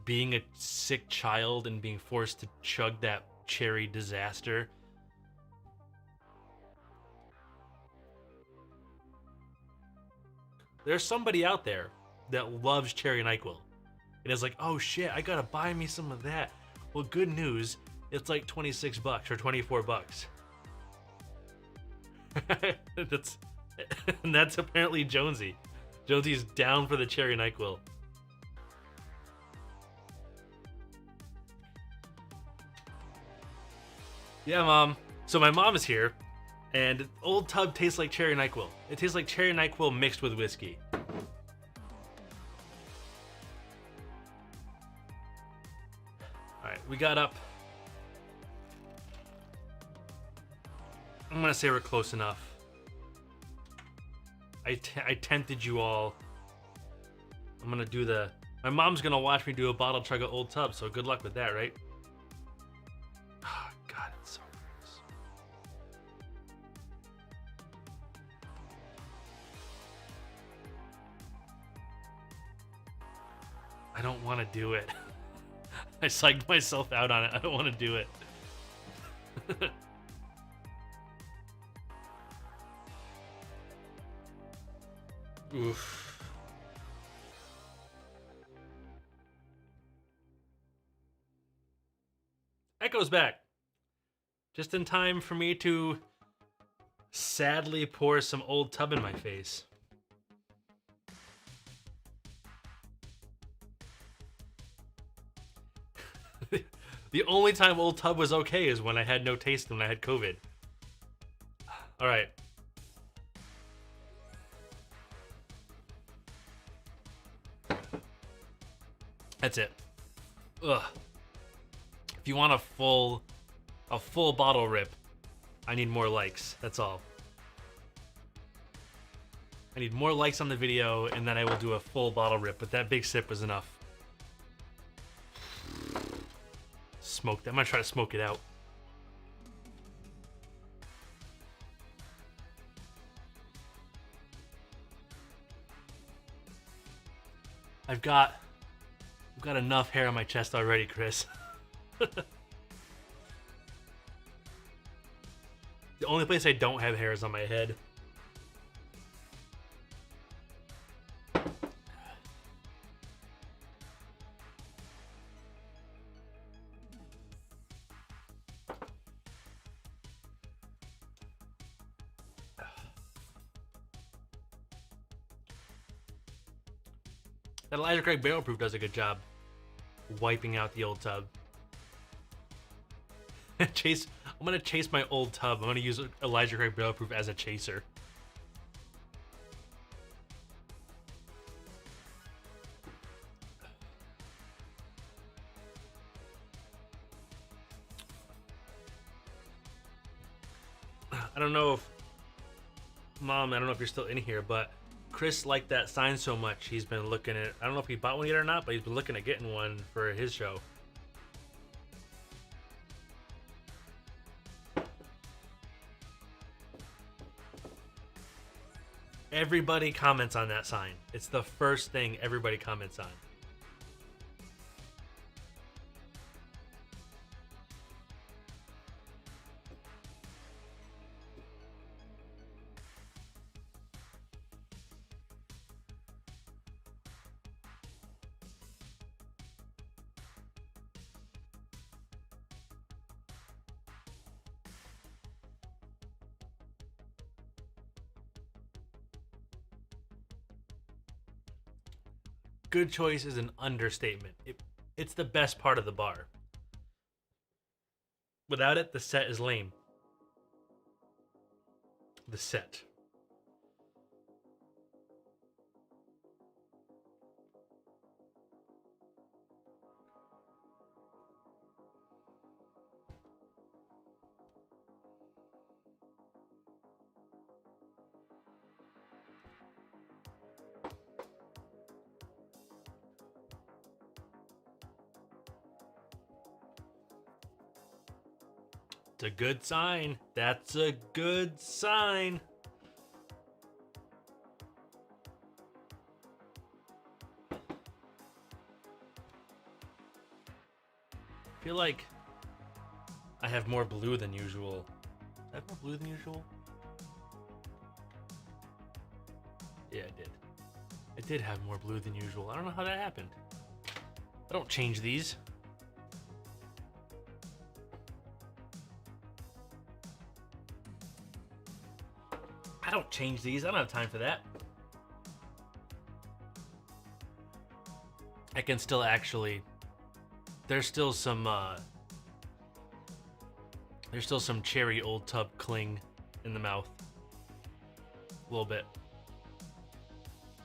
being a sick child and being forced to chug that cherry disaster. There's somebody out there that loves cherry NyQuil and is like, oh shit, I gotta buy me some of that. Well, good news, it's like $26 or $24. That's apparently Jonesy. Jonesy's down for the cherry NyQuil. Yeah, Mom. So my mom is here, and Old Tub tastes like cherry NyQuil. It tastes like cherry NyQuil mixed with whiskey. Alright, we got up. I'm gonna say we're close enough. I tempted you all. I'm gonna do my mom's gonna watch me do a bottle chug of Old Tub, so good luck with that, right? Oh, God, it's so gross. I don't want to do it. I psyched myself out on it. I don't want to do it. Oof. Echo's back. Just in time for me to sadly pour some Old Tub in my face. The only time Old Tub was okay is when I had no taste when I had COVID. All right. That's it. Ugh. If you want a full bottle rip, I need more likes. That's all. I need more likes on the video, and then I will do a full bottle rip. But that big sip was enough. Smoke that. I'm gonna try to smoke it out. I've got enough hair on my chest already, Chris. The only place I don't have hair is on my head. That Elijah Craig Barrel Proof does a good job wiping out the Old Tub. I'm gonna chase my Old Tub. I'm gonna use Elijah Craig Barrel Proof as a chaser. I don't know if Mom, I don't know if you're still in here, but Chris liked that sign so much he's been looking at, I don't know if he bought one yet or not, but he's been looking at getting one for his show. Everybody comments on that sign. It's the first thing everybody comments on. good choice is an understatement. It's the best part of the bar. Without it, the set is lame. The set. It's a good sign. That's a good sign. I feel like I have more blue than usual. Do I have more blue than usual? Yeah, I did. I did have more blue than usual. I don't know how that happened. I don't change these. I don't change these. I don't have time for that. I can still actually... There's still some cherry old tub cling in the mouth. A little bit.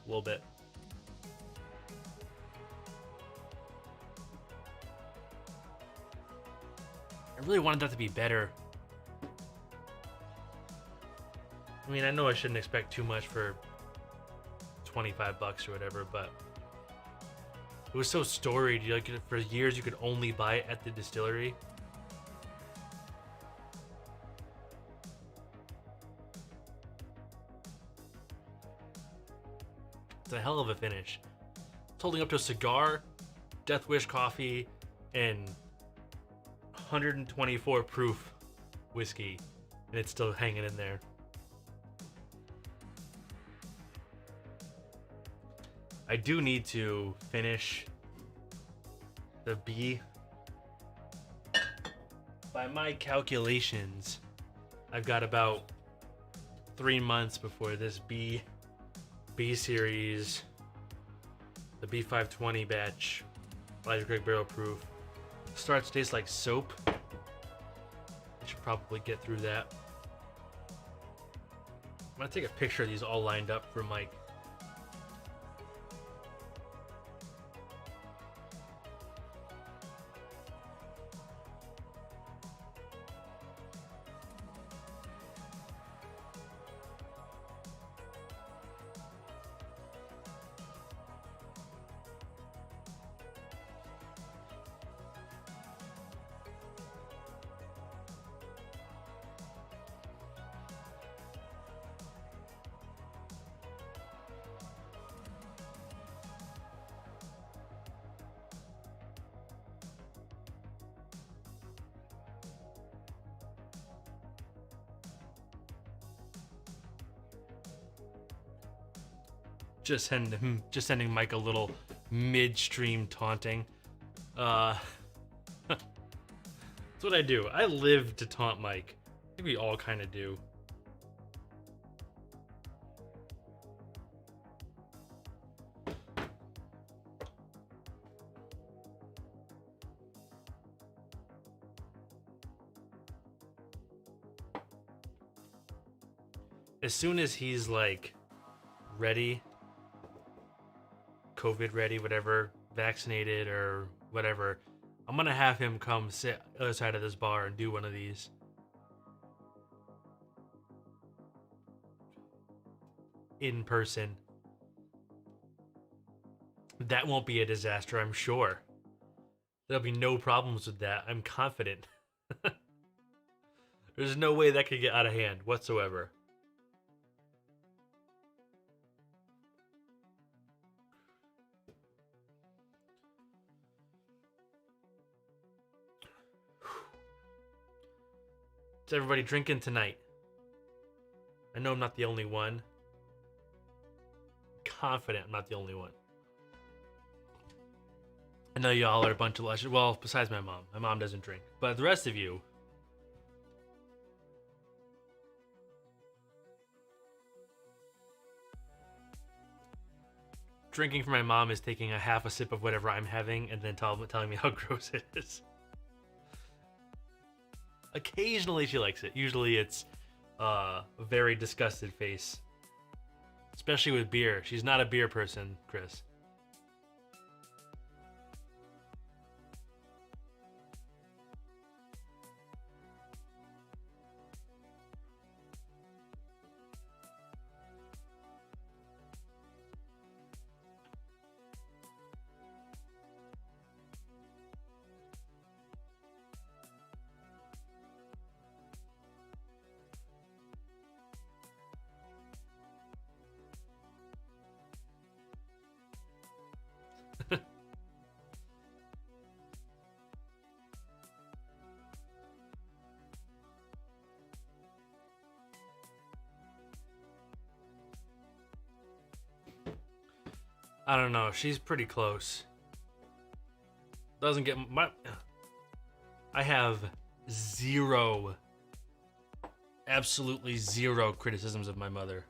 A little bit. I really wanted that to be better. I mean, I know I shouldn't expect too much for 25 bucks or whatever, but it was so storied. Like, for years, you could only buy it at the distillery. It's a hell of a finish. It's holding up to a cigar, Death Wish coffee, and 124 proof whiskey, and it's still hanging in there. I do need to finish the B. By my calculations, I've got about 3 months before this B series, the B520 batch, Elijah Craig barrel proof, starts to taste like soap. I should probably get through that. I'm gonna take a picture of these all lined up for Mike. Just sending Mike a little midstream taunting. That's what I do. I live to taunt Mike. I think we all kind of do. As soon as he's like ready, COVID ready, whatever, vaccinated or whatever, I'm gonna have him come sit on the other side of this bar and do one of these. In person. That won't be a disaster, I'm sure. There'll be no problems with that. I'm confident. There's no way that could get out of hand whatsoever. What's everybody drinking tonight? I know I'm not the only one. Confident I'm not the only one. I know y'all are a bunch of luscious. Well, besides my mom. My mom doesn't drink. But the rest of you. drinking for my mom is taking a half a sip of whatever I'm having and then telling me how gross it is. Occasionally she likes it. Usually it's a very disgusted face. Especially with beer. She's not a beer person, Chris. I don't know. She's pretty close. Doesn't get my... I have zero, absolutely zero criticisms of my mother.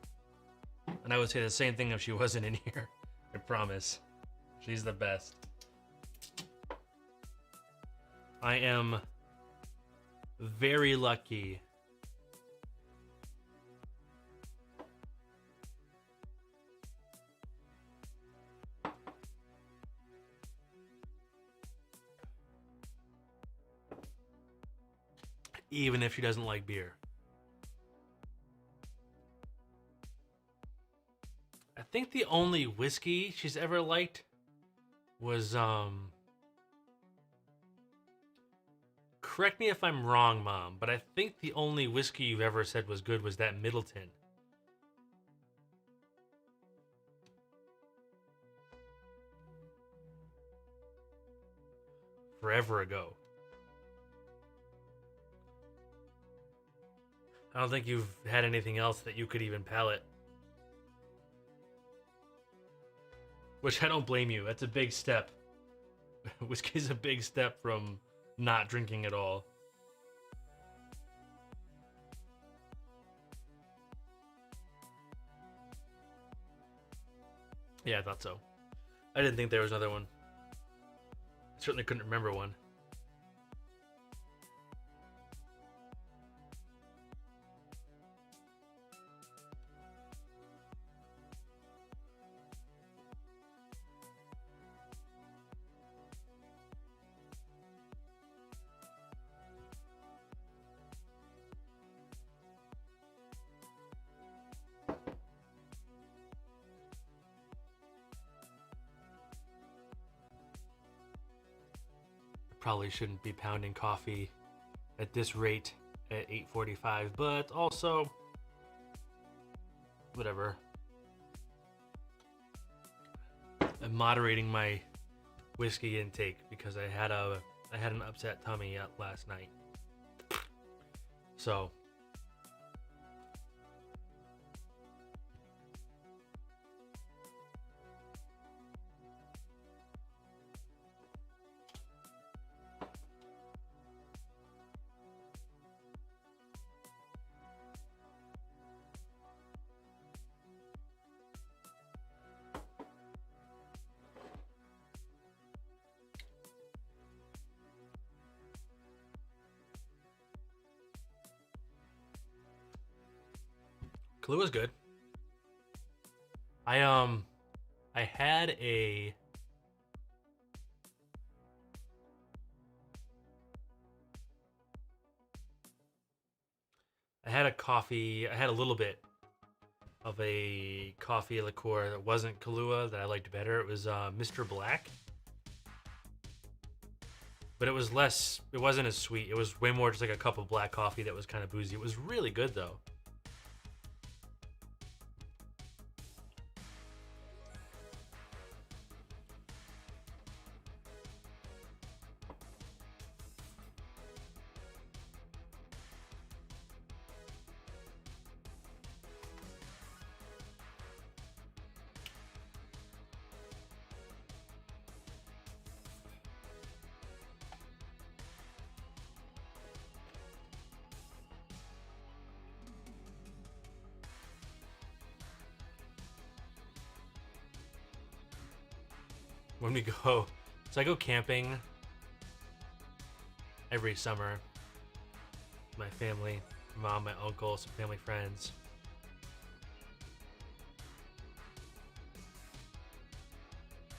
And I would say the same thing if she wasn't in here. I promise. She's the best. I am very lucky. Even if she doesn't like beer. I think the only whiskey she's ever liked was, correct me if I'm wrong, Mom, but I think the only whiskey you've ever said was good was that Middleton. Forever ago. I don't think you've had anything else that you could even palate. Which I don't blame you. That's a big step. Whiskey's a big step from not drinking at all. Yeah, I thought so. I didn't think there was another one. I certainly couldn't remember one. Probably shouldn't be pounding coffee at this rate at 8:45, but also whatever. I'm moderating my whiskey intake because I had an upset tummy last night. So Kahlua good. I had a coffee. I had a little bit of a coffee liqueur that wasn't Kahlua that I liked better. It was Mr. Black. But it was less, it wasn't as sweet. It was way more just like a cup of black coffee that was kind of boozy. It was really good though. when we go, so I go camping every summer. My family, mom, my uncle, some family friends.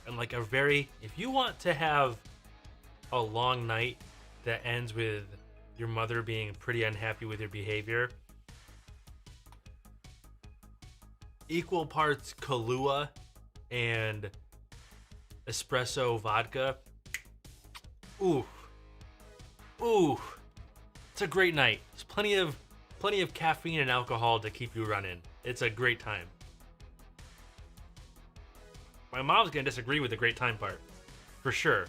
And like if you want to have a long night that ends with your mother being pretty unhappy with your behavior, equal parts Kahlua and espresso vodka. Ooh. It's a great night. There's plenty of caffeine and alcohol to keep you running. It's a great time. My mom's gonna disagree with the great time part, for sure.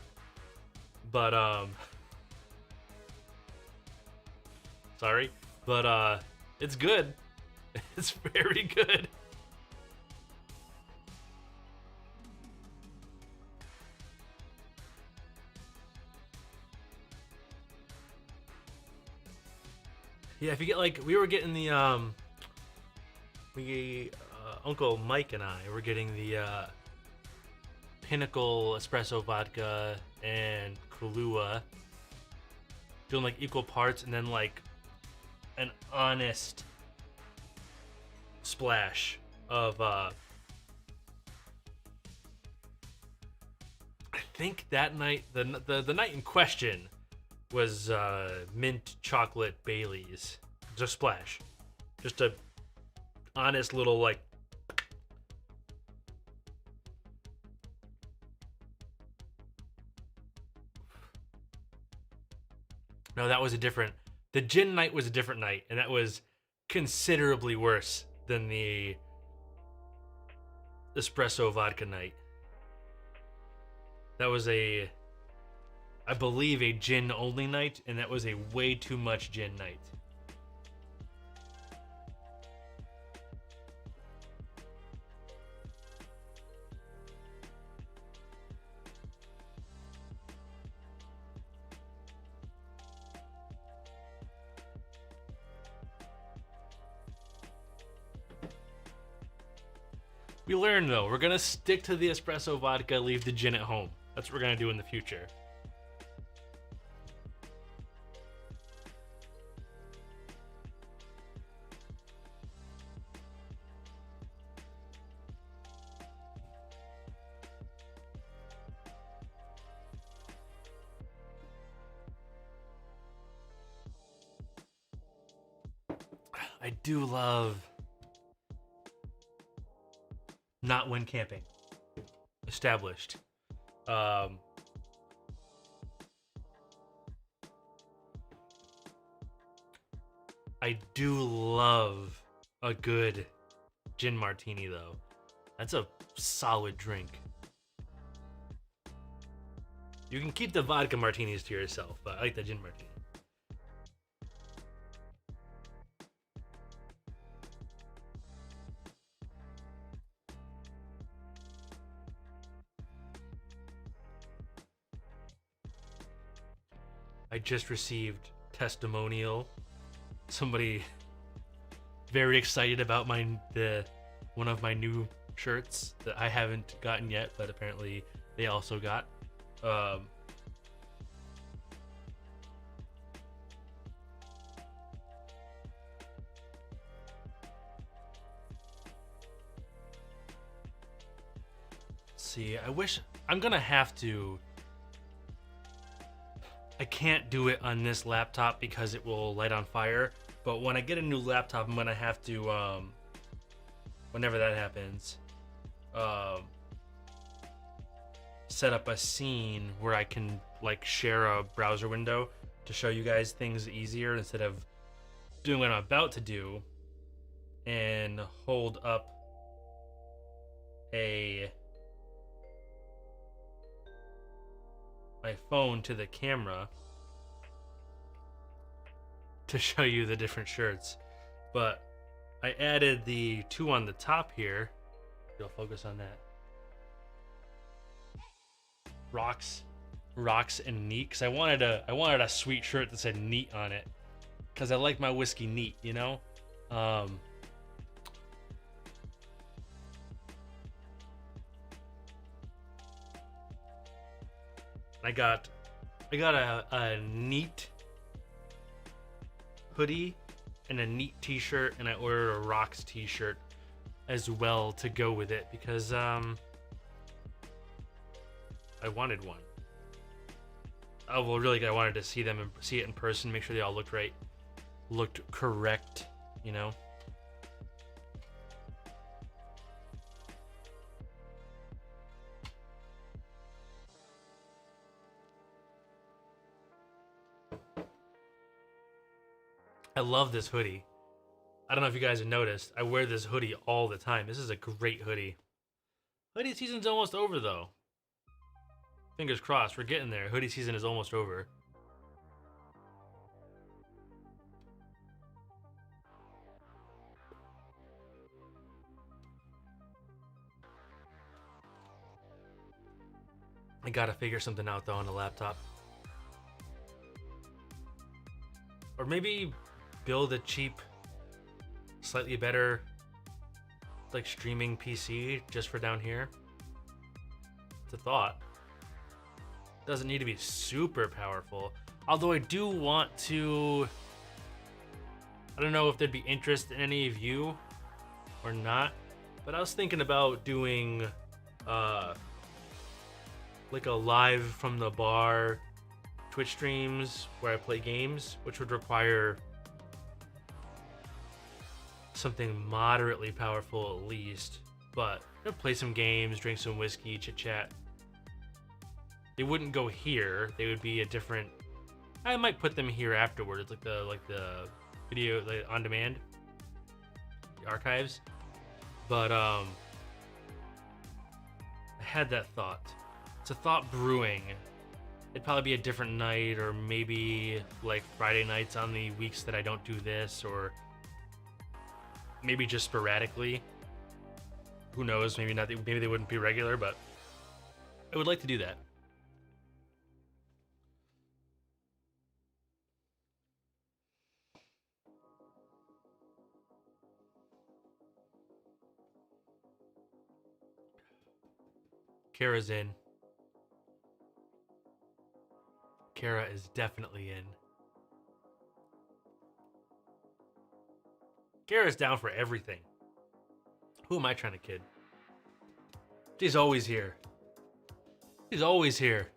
But sorry, but it's good. It's very good. Yeah, if you get like, we were getting the Uncle Mike and I were getting the Pinnacle espresso vodka and Kahlua, doing like equal parts, and then like an honest splash of I think that night, the night in question was mint chocolate Baileys. Just splash. Just a honest little like. No, that was a different. The gin night was a different night, and that was considerably worse than the espresso vodka night. That was I believe, a gin only night, and that was a way too much gin night. We learned though, we're gonna stick to the espresso vodka, leave the gin at home. That's what we're gonna do in the future. I do love not when camping. Established. I do love a good gin martini though. That's a solid drink. You can keep the vodka martinis to yourself, but I like the gin martini. I just received testimonial. Somebody very excited about one of my new shirts that I haven't gotten yet, but apparently they also got. See, I'm gonna have to. I can't do it on this laptop because it will light on fire, but when I get a new laptop, I'm gonna have to, whenever that happens, set up a scene where I can like share a browser window to show you guys things easier instead of doing what I'm about to do and hold up my phone to the camera to show you the different shirts. But I added the two on the top here. You'll focus on that. Rocks and neat, because I wanted a sweet shirt that said neat on it, because I like my whiskey neat, you know. I got a neat hoodie and a neat t-shirt, and I ordered a Rocks t-shirt as well to go with it because I wanted one. Oh well, really, I wanted to see them and see it in person, make sure they all looked correct, you know. I love this hoodie. I don't know if you guys have noticed. I wear this hoodie all the time. This is a great hoodie. Hoodie season's almost over, though. Fingers crossed, we're getting there. Hoodie season is almost over. I gotta figure something out, though, on the laptop. Or maybe build a cheap, slightly better, like, streaming PC just for down here. It's a thought. Doesn't need to be super powerful. Although I do want to... I don't know if there'd be interest in any of you or not, but I was thinking about doing like a live from the bar Twitch streams where I play games, which would require something moderately powerful at least, but I'd play some games, drink some whiskey, chit chat. They wouldn't go here. They would be a different. I might put them here afterwards, like the video, like on demand, the archives. But I had that thought. It's a thought brewing. It'd probably be a different night, or maybe like Friday nights on the weeks that I don't do this, or maybe just sporadically. Who knows? Maybe not. Maybe they wouldn't be regular, but I would like to do that. Kara's in. Kara is definitely in. Kara's down for everything. Who am I trying to kid? She's always here. She's always here.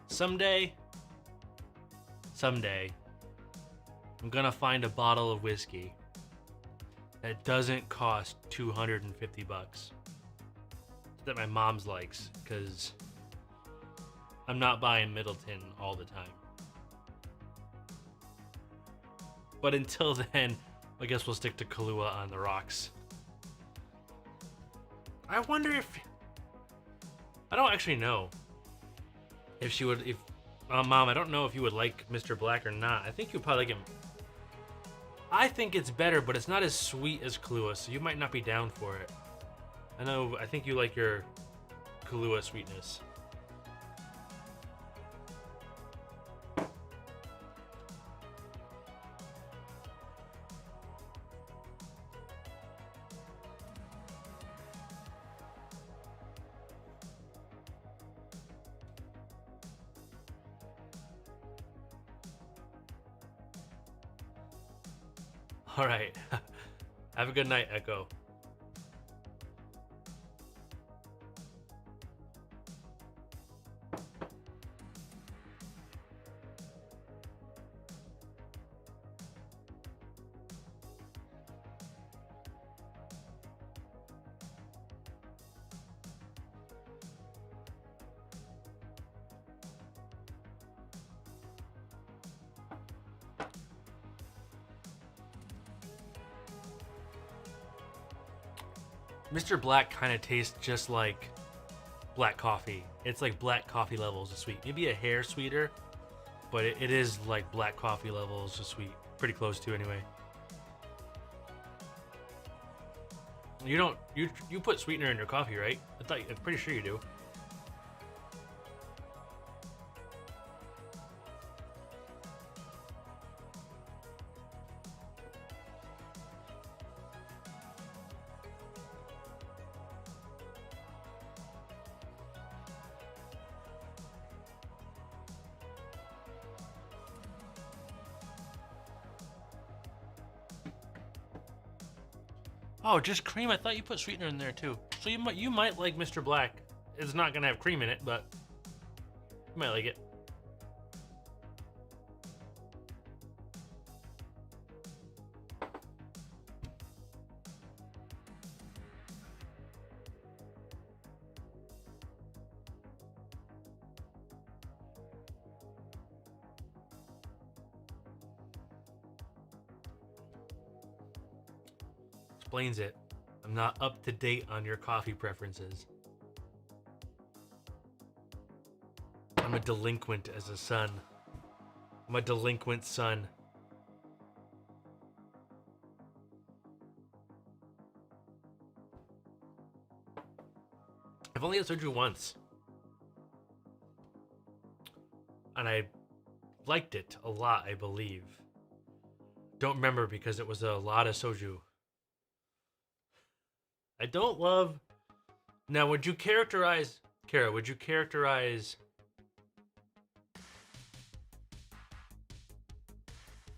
Someday, I'm gonna find a bottle of whiskey that doesn't cost $250 that my mom's likes, because I'm not buying Middleton all the time. But until then, I guess we'll stick to Kahlua on the rocks. I wonder if... I don't actually know if she would... Mom, I don't know if you would like Mr. Black or not. I think you'd probably like him. I think it's better, but it's not as sweet as Kahlua, so you might not be down for it. I think you like your Kahlua sweetness. All right. Have a good night, Echo. Mr. Black kind of tastes just like black coffee. It's like black coffee levels of sweet. Maybe a hair sweeter, but it is like black coffee levels of sweet. Pretty close to, anyway. You don't. You put sweetener in your coffee, right? I'm pretty sure you do. Oh, just cream. I thought you put sweetener in there too. So you might like Mr. Black. It's not gonna have cream in it, but you might like it. Explains it. I'm not up to date on your coffee preferences. I'm a delinquent as a son. I'm a delinquent son. I've only had soju once. And I liked it a lot, I believe. Don't remember because it was a lot of soju. I don't love... Now, would you characterize... Kara, would you characterize...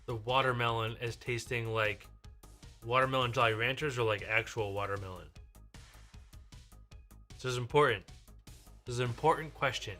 the watermelon as tasting like watermelon Jolly Ranchers or like actual watermelon? This is important. This is an important question.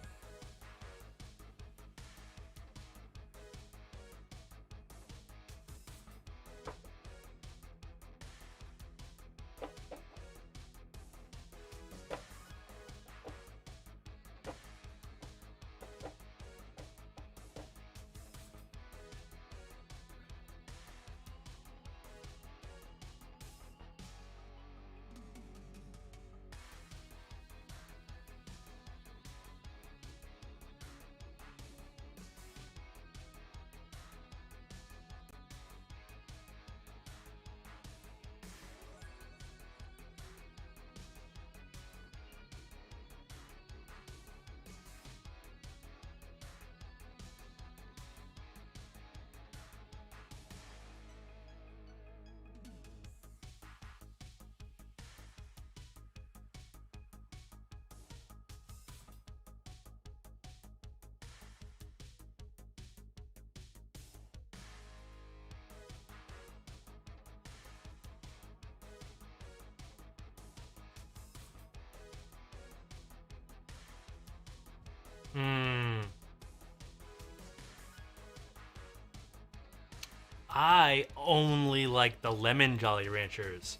I only like the lemon Jolly Ranchers.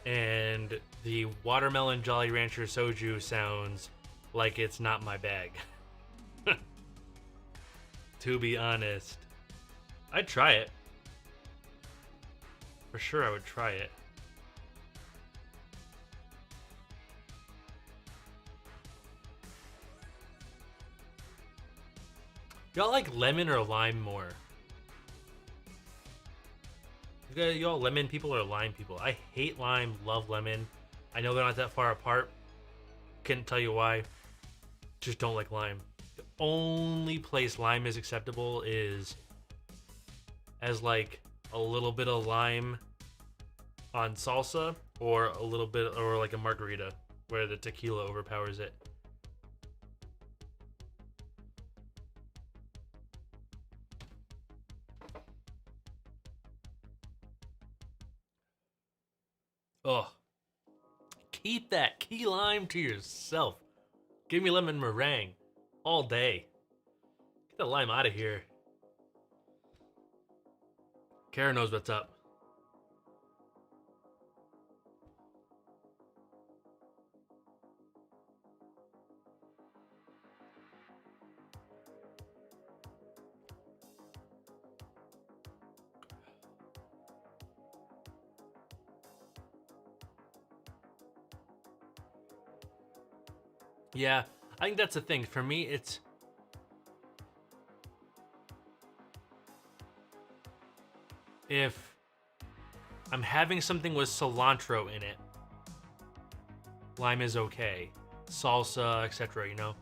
And the watermelon Jolly Rancher soju sounds like it's not my bag. To be honest. I'd try it. For sure I would try it. Y'all like lemon or lime more? Y'all lemon people or lime people? I hate lime, love lemon. I know they're not that far apart. Couldn't tell you why. Just don't like lime. The only place lime is acceptable is as like a little bit of lime on salsa or a little bit, or like a margarita where the tequila overpowers it. Oh, keep that key lime to yourself. Give me lemon meringue all day. Get the lime out of here. Kara knows what's up. Yeah, I think that's the thing. For me, it's... if I'm having something with cilantro in it, lime is okay. Salsa, etc. You know,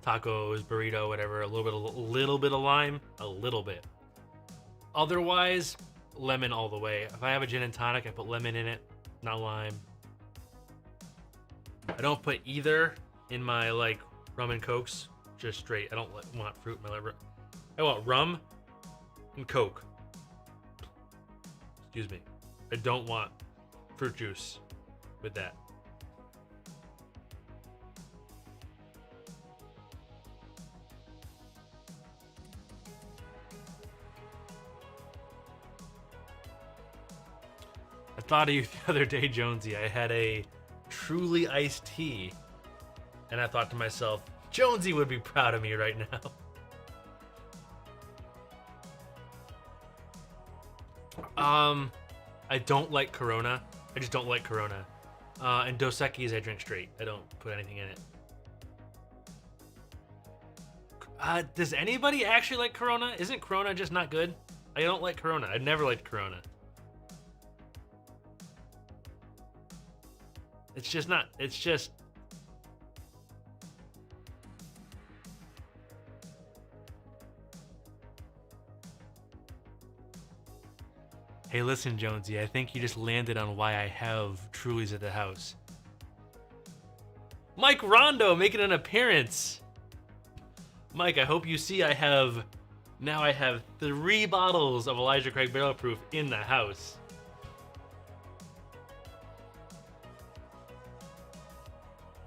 tacos, burrito, whatever. A little bit of lime, a little bit. Otherwise, lemon all the way. If I have a gin and tonic, I put lemon in it, not lime. I don't put either in my like rum and cokes, just straight. I don't want fruit in my liver. I want rum and coke. Excuse me. I don't want fruit juice with that. I thought of you the other day, Jonesy. I had a truly iced tea, and I thought to myself, Jonesy would be proud of me right now. I don't like Corona. I just don't like Corona. And Dos Equis I drink straight. I don't put anything in it. Does anybody actually like Corona? Isn't Corona just not good? I don't like Corona. I've never liked Corona. It's just not. It's just. Hey, listen, Jonesy. I think you just landed on why I have Trulies at the house. Mike Rondo making an appearance. Mike, I hope you see I have 3 bottles of Elijah Craig Barrel Proof in the house.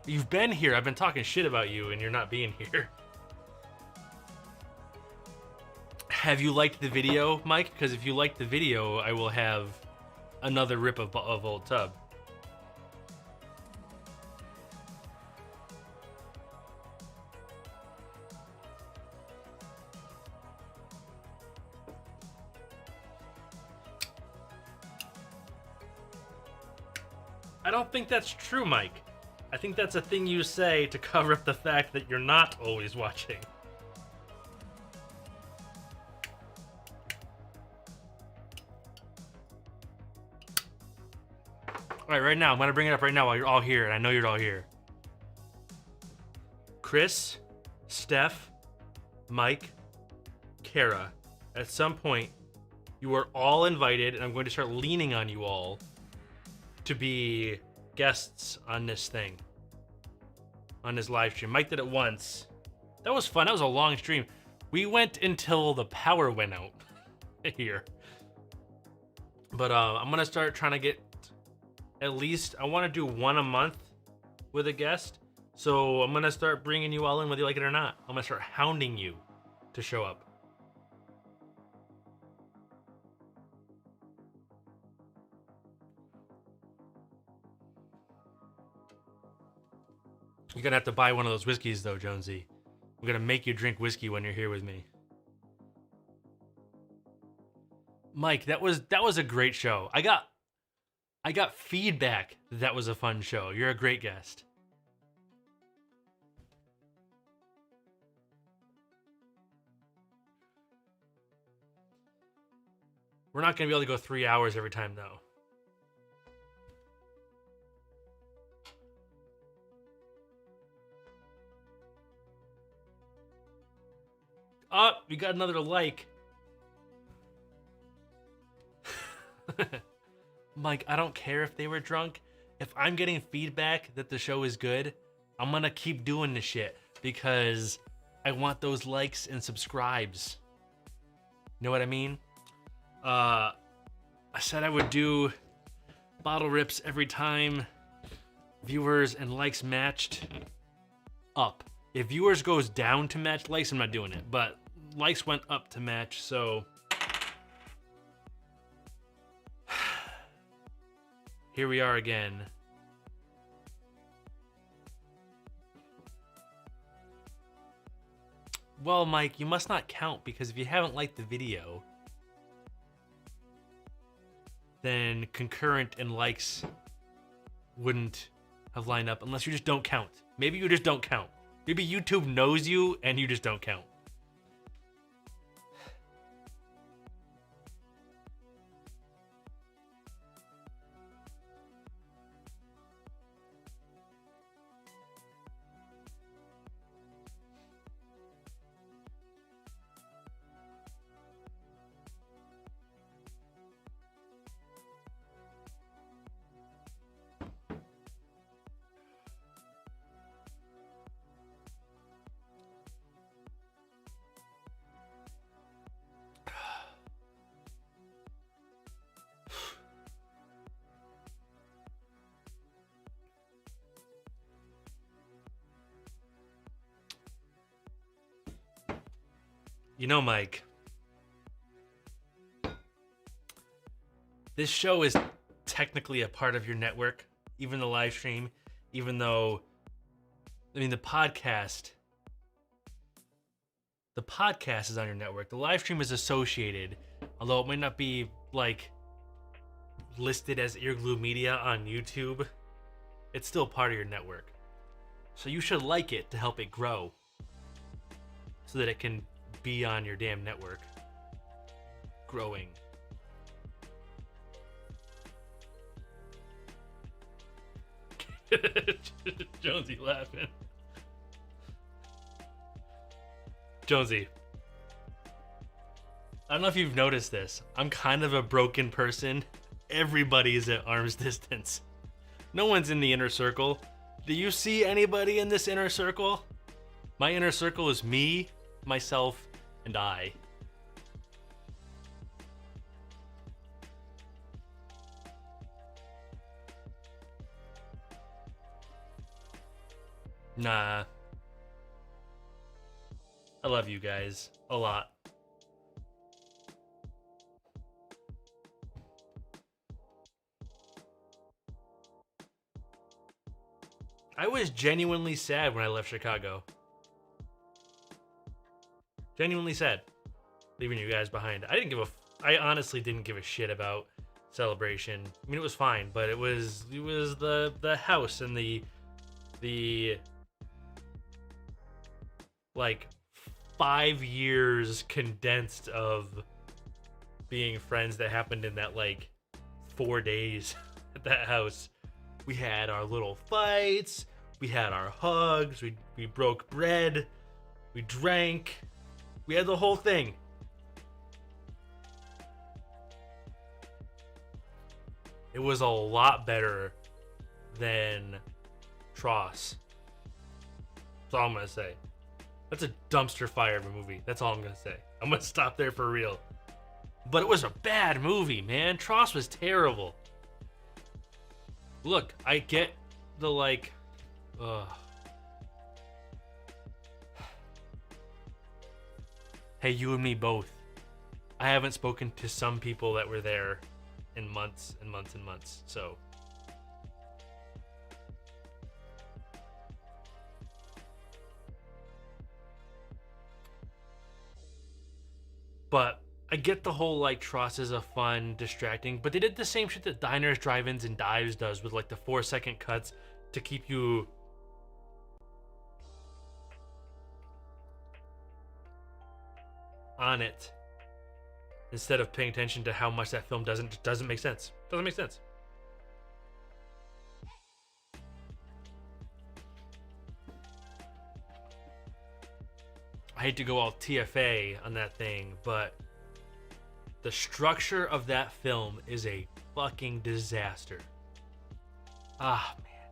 You've been here. I've been talking shit about you, and you're not being here. Have you liked the video, Mike? Because if you liked the video, I will have another rip of Old Tub. I don't think that's true, Mike. I think that's a thing you say to cover up the fact that you're not always watching. Alright, right now, I'm gonna bring it up right now while you're all here, and I know you're all here. Chris, Steph, Mike, Kara, at some point, you are all invited, and I'm going to start leaning on you all to be guests on this thing, on this live stream. Mike did it once. That was fun. That was a long stream. We went until the power went out here. But I'm gonna start trying to get at least, I want to do one a month with a guest. So I'm gonna start bringing you all in whether you like it or not. I'm gonna start hounding you to show up. You're gonna have to buy one of those whiskeys though, Jonesy. I'm gonna make you drink whiskey when you're here with me. Mike, that was a great show. I got feedback that was a fun show. You're a great guest. We're not gonna be able to go 3 hours every time though. Oh, we got another like. Mike, I don't care if they were drunk. If I'm getting feedback that the show is good, I'm gonna keep doing this shit because I want those likes and subscribes. You know what I mean? I said I would do bottle rips every time viewers and likes matched up. If viewers goes down to match likes, I'm not doing it. But likes went up to match, so here we are again. Well, Mike, you must not count because if you haven't liked the video, then concurrent and likes wouldn't have lined up unless you just don't count. Maybe you just don't count. Maybe YouTube knows you and you just don't count. You know, Mike, this show is technically a part of your network, even the live stream, even though, I mean, the podcast is on your network. The live stream is associated, although it might not be like listed as Earglue Media on YouTube. It's still part of your network. So you should like it to help it grow so that it can be on your damn network. Growing. Jonesy laughing. Jonesy, I don't know if you've noticed this. I'm kind of a broken person. Everybody's at arm's distance. No one's in the inner circle. Do you see anybody in this inner circle? My inner circle is me, myself, and I. Nah. I love you guys a lot. I was genuinely sad when I left Chicago. Genuinely sad. Leaving you guys behind. I honestly didn't give a shit about Celebration. I mean, it was fine, but it was the house and the like 5 years condensed of being friends that happened in that like 4 days at that house. We had our little fights, we had our hugs, we broke bread, we drank, we had the whole thing. It was a lot better than Tross. That's all I'm gonna say. That's a dumpster fire of a movie. That's all I'm gonna say. I'm gonna stop there for real. But it was a bad movie, man. Tross was terrible. Look, I get the like, hey, you and me both. I haven't spoken to some people that were there in months and months and months, so. But I get the whole like Tross is a fun, distracting, but they did the same shit that Diners, Drive-Ins, and Dives does with like the 4-second cuts to keep you on it instead of paying attention to how much that film doesn't make sense. Doesn't make sense. I hate to go all TFA on that thing, but the structure of that film is a fucking disaster. Ah, man.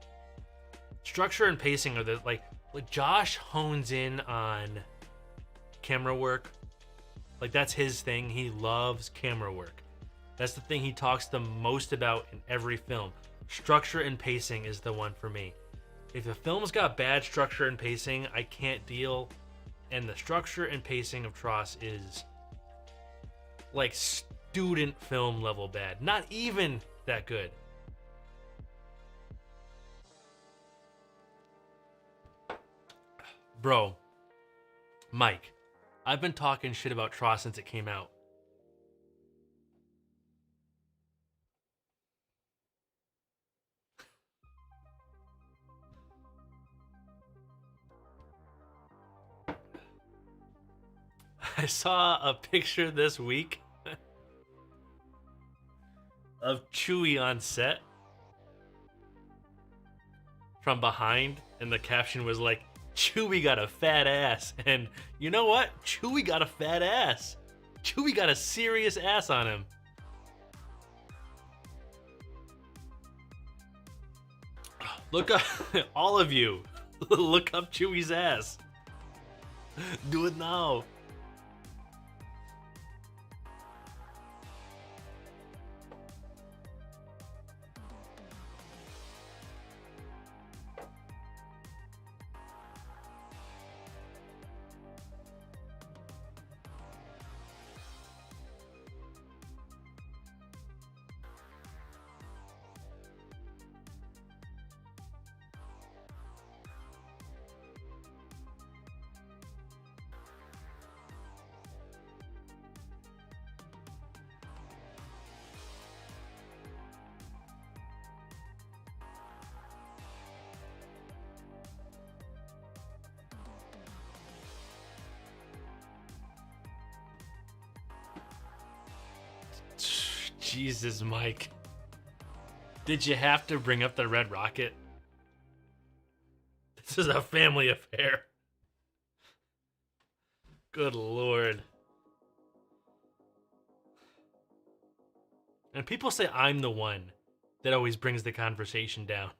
Structure and pacing are the like Josh hones in on camera work. Like that's his thing. He loves camera work. That's the thing he talks the most about in every film. Structure and pacing is the one for me. If a film's got bad structure and pacing, I can't deal. And the structure and pacing of Tross is like student film level bad. Not even that good. Bro, Mike, I've been talking shit about Tross since it came out. I saw a picture this week of Chewie on set from behind, and the caption was like, Chewie got a fat ass. And you know what? Chewie got a fat ass. Chewie got a serious ass on him. Look up, all of you, look up Chewie's ass. Do it now. Jesus, Mike. Did you have to bring up the Red Rocket? This is a family affair. Good Lord. And people say I'm the one that always brings the conversation down.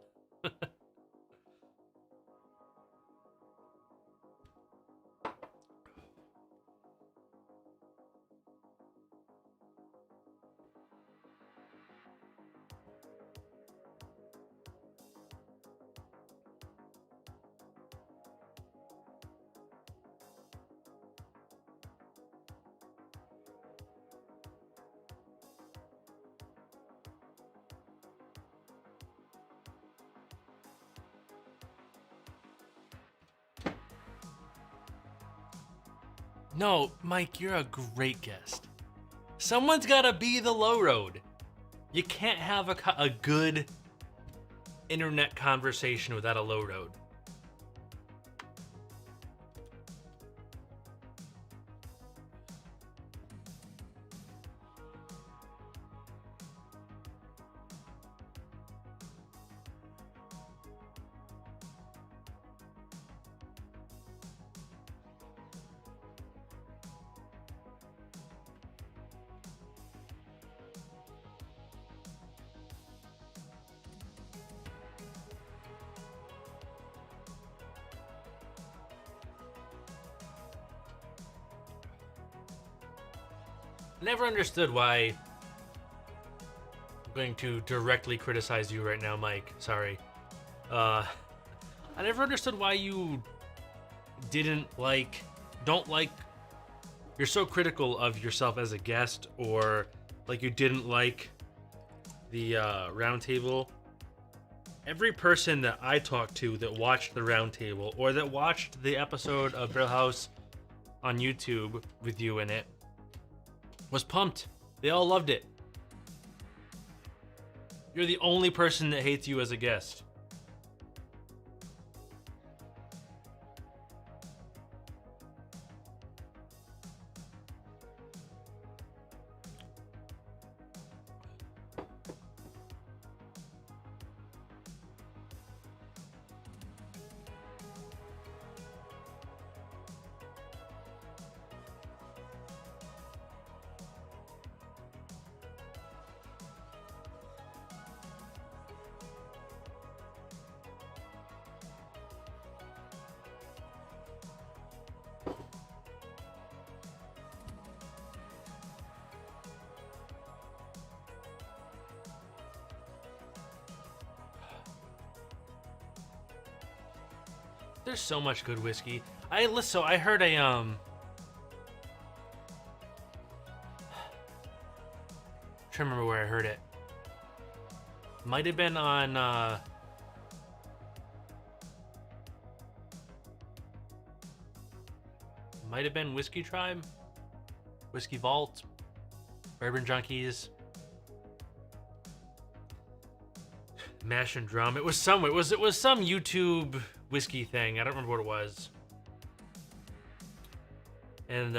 No, Mike, you're a great guest. Someone's gotta be the low road. You can't have a good internet conversation without a low road. Never understood why. I'm going to directly criticize you right now, Mike. Sorry. I never understood why you don't like. You're so critical of yourself as a guest, or like you didn't like the roundtable. Every person that I talked to that watched the roundtable or that watched the episode of Barrel House on YouTube with you in it was pumped. They all loved it. You're the only person that hates you as a guest. There's so much good whiskey. I heard a trying to remember where I heard it. Might have been on might have been Whiskey Tribe, Whiskey Vault, Bourbon Junkies, Mash and Drum. It was some YouTube whiskey thing. I don't remember what it was. And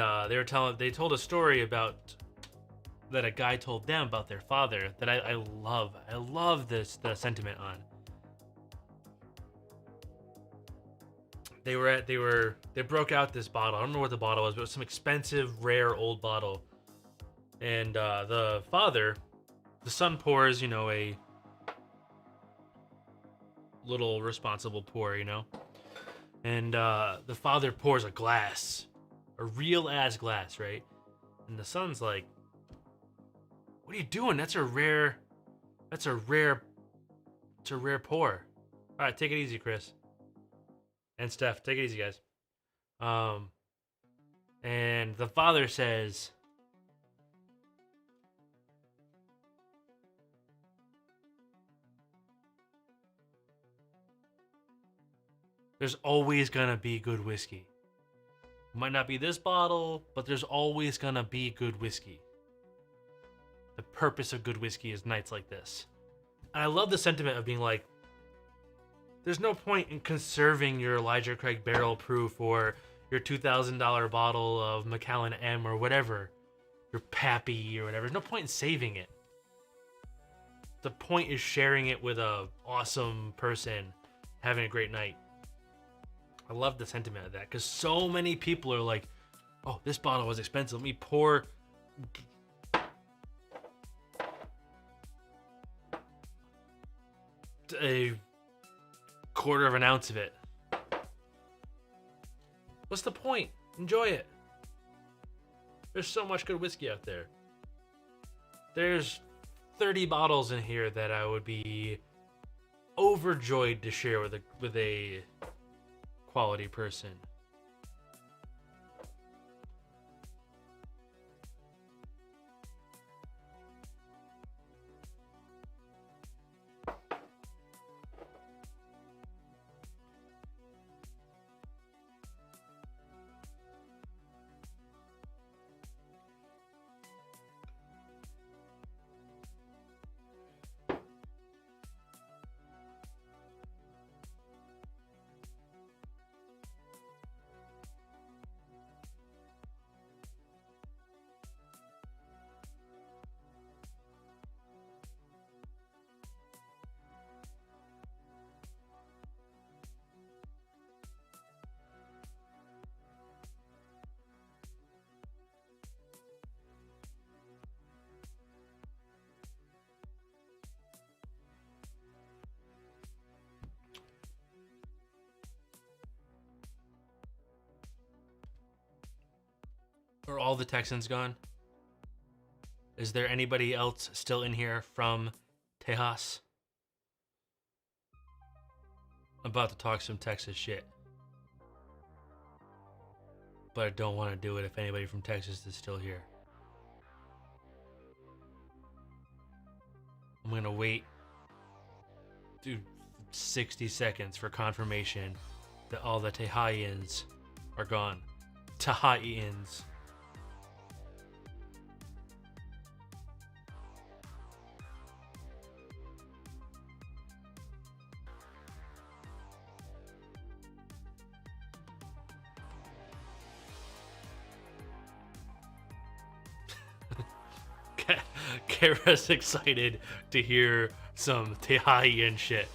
they told a story about that a guy told them about their father that I love. I love the sentiment on. They broke out this bottle. I don't know what the bottle was, but it was some expensive, rare old bottle. And the son pours, a little responsible pour, and the father pours a glass, a real ass glass, right? And the son's like, "What are you doing? That's a rare pour." All right, take it easy, Chris and Steph. Take it easy, guys. And the father says, "There's always gonna be good whiskey. It might not be this bottle, but there's always gonna be good whiskey. The purpose of good whiskey is nights like this." And I love the sentiment of being like, there's no point in conserving your Elijah Craig barrel proof or your $2,000 bottle of Macallan M or whatever, your Pappy or whatever. There's no point in saving it. The point is sharing it with a awesome person, having a great night. I love the sentiment of that because so many people are like, "Oh, this bottle was expensive. Let me pour a quarter of an ounce of it." What's the point? Enjoy it. There's so much good whiskey out there. There's 30 bottles in here that I would be overjoyed to share with a quality person. Are all the Texans gone? Is there anybody else still in here from Tejas? I'm about to talk some Texas shit. But I don't want to do it if anybody from Texas is still here. I'm going to wait 60 seconds for confirmation that all the Tehaians are gone. Tehaians. Kara's excited to hear some Tehaian shit.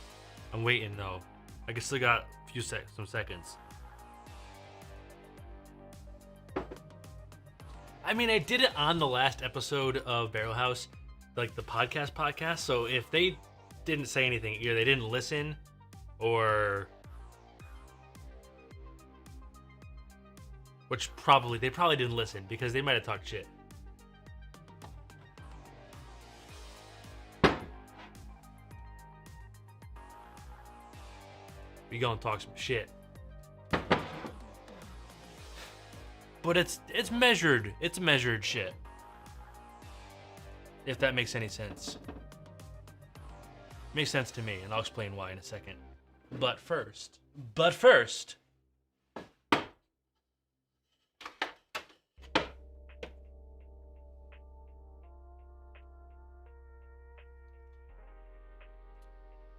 I'm waiting though. I still got a few some seconds. I mean, I did it on the last episode of Barrel House, like the podcast. So if they didn't say anything, either they didn't listen, or they probably didn't listen because they might have talked shit. We gonna talk some shit, but it's measured. It's measured shit. If that makes any sense. Makes sense to me, and I'll explain why in a second. But first, I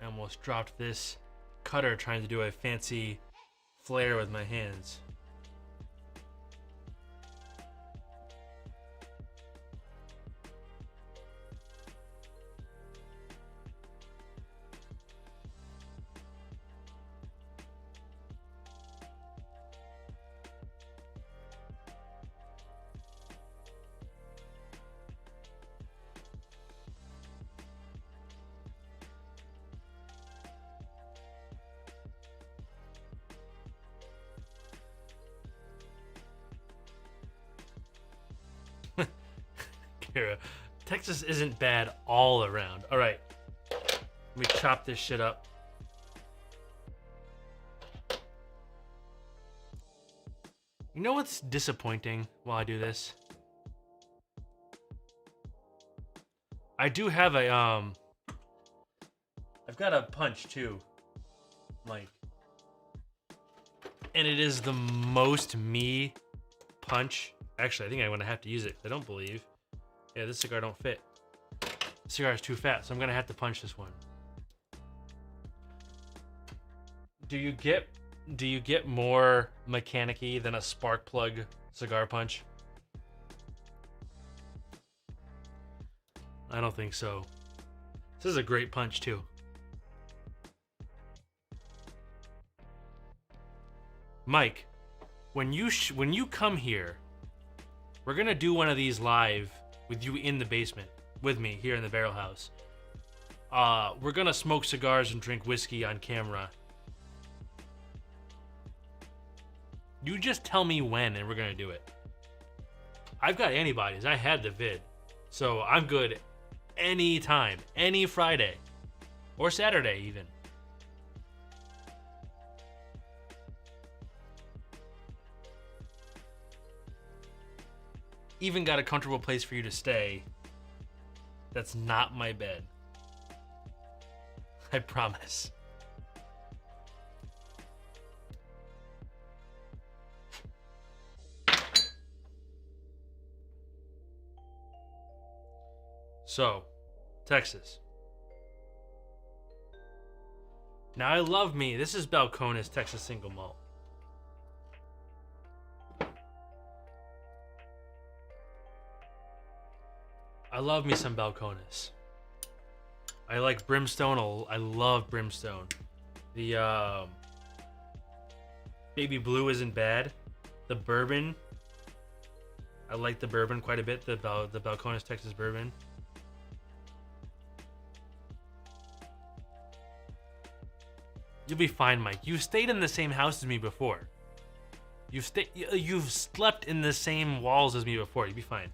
almost dropped this cutter trying to do a fancy flare with my hands. Texas isn't bad all around. All right, let me chop this shit up. You know what's disappointing while I do this? I do have a I've got a punch too, like, and it is the most me punch. Actually, I think I'm gonna have to use it. I don't believe. Yeah, this cigar don't fit. The cigar is too fat, so I'm gonna have to punch this one. Do you get more mechanic-y than a spark plug cigar punch? I don't think so. This is a great punch too. Mike, when you come here, we're gonna do one of these live with you in the basement with me here in the barrel house. We're gonna smoke cigars and drink whiskey on camera. You just tell me when and we're gonna do it. I've got antibodies. I had the vid. So I'm good anytime, any Friday or Saturday even. Even got a comfortable place for you to stay. That's not my bed. I promise. So, Texas. Now I love me. This is Balcones Texas Single Malt. I love me some Balcones. I like Brimstone. I love Brimstone. The Baby Blue isn't bad. The bourbon, I like the bourbon quite a bit. The Balcones Texas bourbon. You'll be fine, Mike. You've stayed in the same house as me before. You've slept in the same walls as me before. You'll be fine.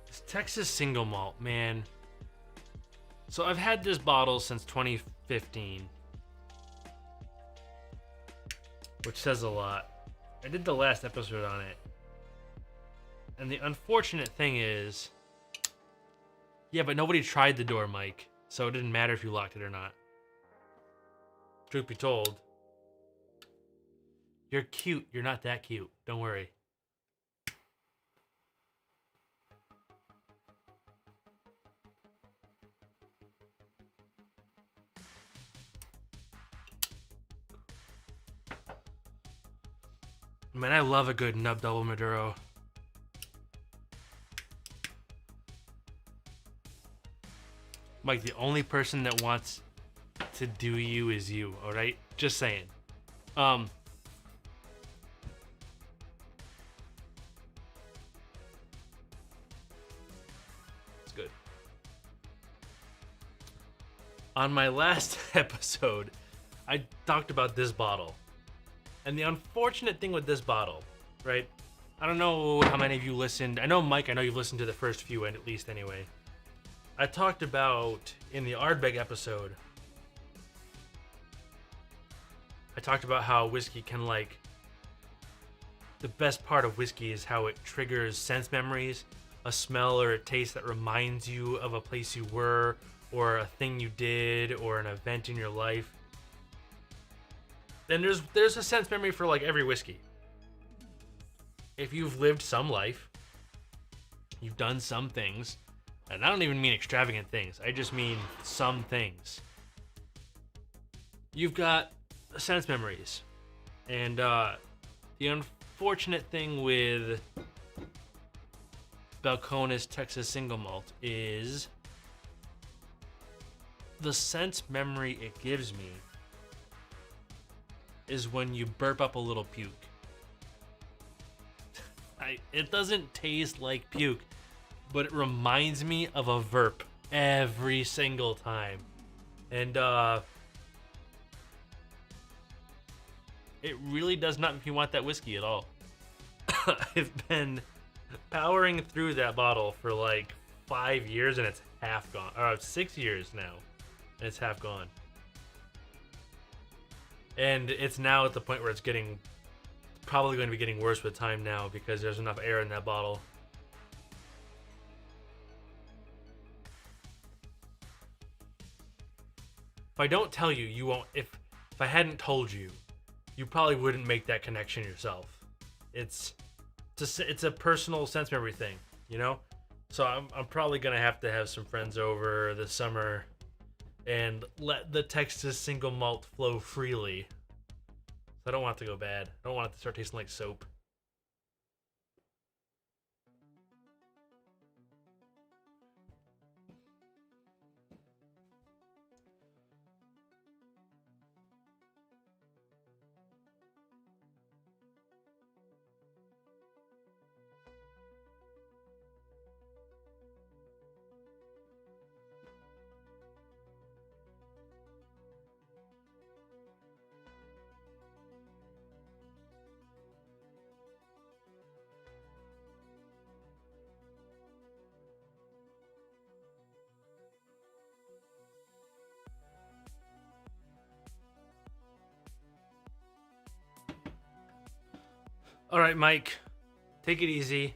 This Texas Single Malt, man. So I've had this bottle since 2015, which says a lot. I did the last episode on it, and the unfortunate thing is, yeah, but nobody tried the door, Mike, so it didn't matter if you locked it or not. Truth be told, you're cute. You're not that cute. Don't worry. Man, I love a good nub double Maduro. Mike, the only person that wants to do you is you, alright? Just saying. It's good. On my last episode, I talked about this bottle. And the unfortunate thing with this bottle, right? I don't know how many of you listened. I know, Mike, I know you've listened to the first few, at least anyway. I talked about, in the Ardbeg episode, I talked about how whiskey can, like, the best part of whiskey is how it triggers sense memories, a smell or a taste that reminds you of a place you were, or a thing you did, or an event in your life. And there's a sense memory for, like, every whiskey. If you've lived some life, you've done some things, and I don't even mean extravagant things, I just mean some things. You've got sense memories. And the unfortunate thing with Balcones Texas Single Malt is the sense memory it gives me is when you burp up a little puke. It doesn't taste like puke, but it reminds me of a verp every single time. And it really does not make me want that whiskey at all. I've been powering through that bottle for like 5 years and it's half gone. Or 6 years now, and it's half gone. And it's now at the point where it's probably going to be getting worse with time now because there's enough air in that bottle. If I don't tell you, you won't. If I hadn't told you, you probably wouldn't make that connection yourself. It's a personal sense memory thing, you know. So I'm probably gonna have to have some friends over this summer and let the Texas Single Malt flow freely. So I don't want it to go bad. I don't want it to start tasting like soap. All right, Mike, take it easy.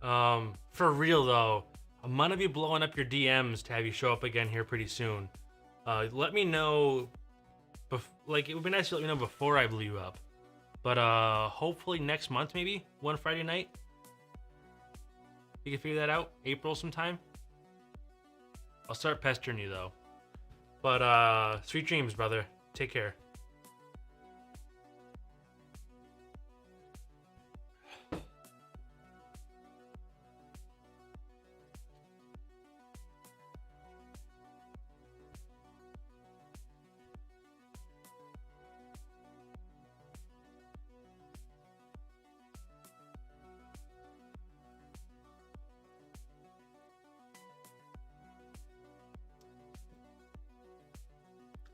For real though, I'm gonna be blowing up your DMs to have you show up again here pretty soon. Let me know. Like, it would be nice to let me know before I blew you up. But hopefully next month, maybe one Friday night. You can figure that out. April sometime. I'll start pestering you though. But sweet dreams, brother. Take care.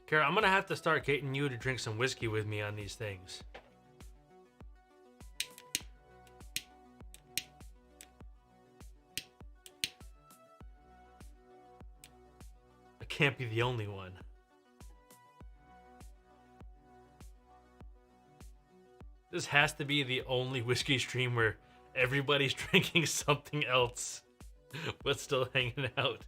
Kara, I'm gonna have to start getting you to drink some whiskey with me on these things. I can't be the only one. This has to be the only whiskey stream where everybody's drinking something else but still hanging out.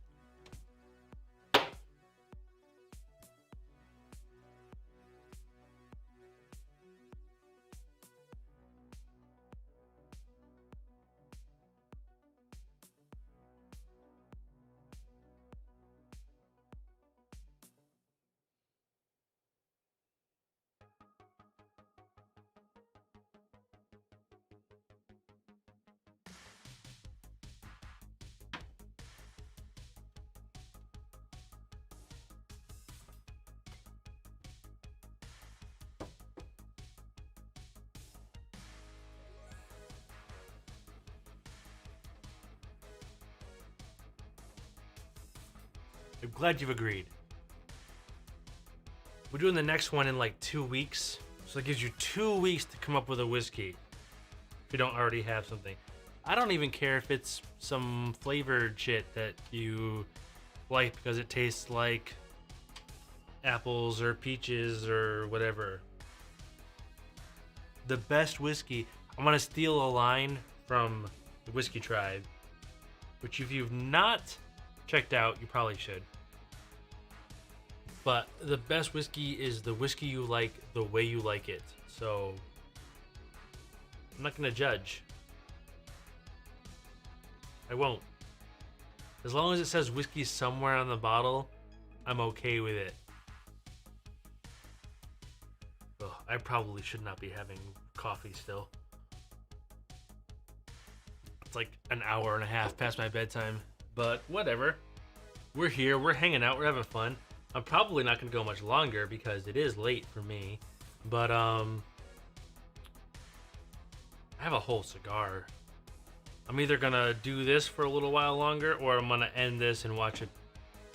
I'm glad you've agreed. We're doing the next one in like 2 weeks. So that gives you 2 weeks to come up with a whiskey. If you don't already have something. I don't even care if it's some flavored shit that you like because it tastes like apples or peaches or whatever. The best whiskey. I'm going to steal a line from the Whiskey Tribe, which if you've not checked out, you probably should. But the best whiskey is the whiskey you like the way you like it. So I'm not going to judge. I won't. As long as it says whiskey somewhere on the bottle, I'm okay with it. Ugh, I probably should not be having coffee still. It's like an hour and a half past my bedtime. But whatever. We're here, we're hanging out, we're having fun. I'm probably not going to go much longer because it is late for me. But I have a whole cigar. I'm either going to do this for a little while longer or I'm going to end this and watch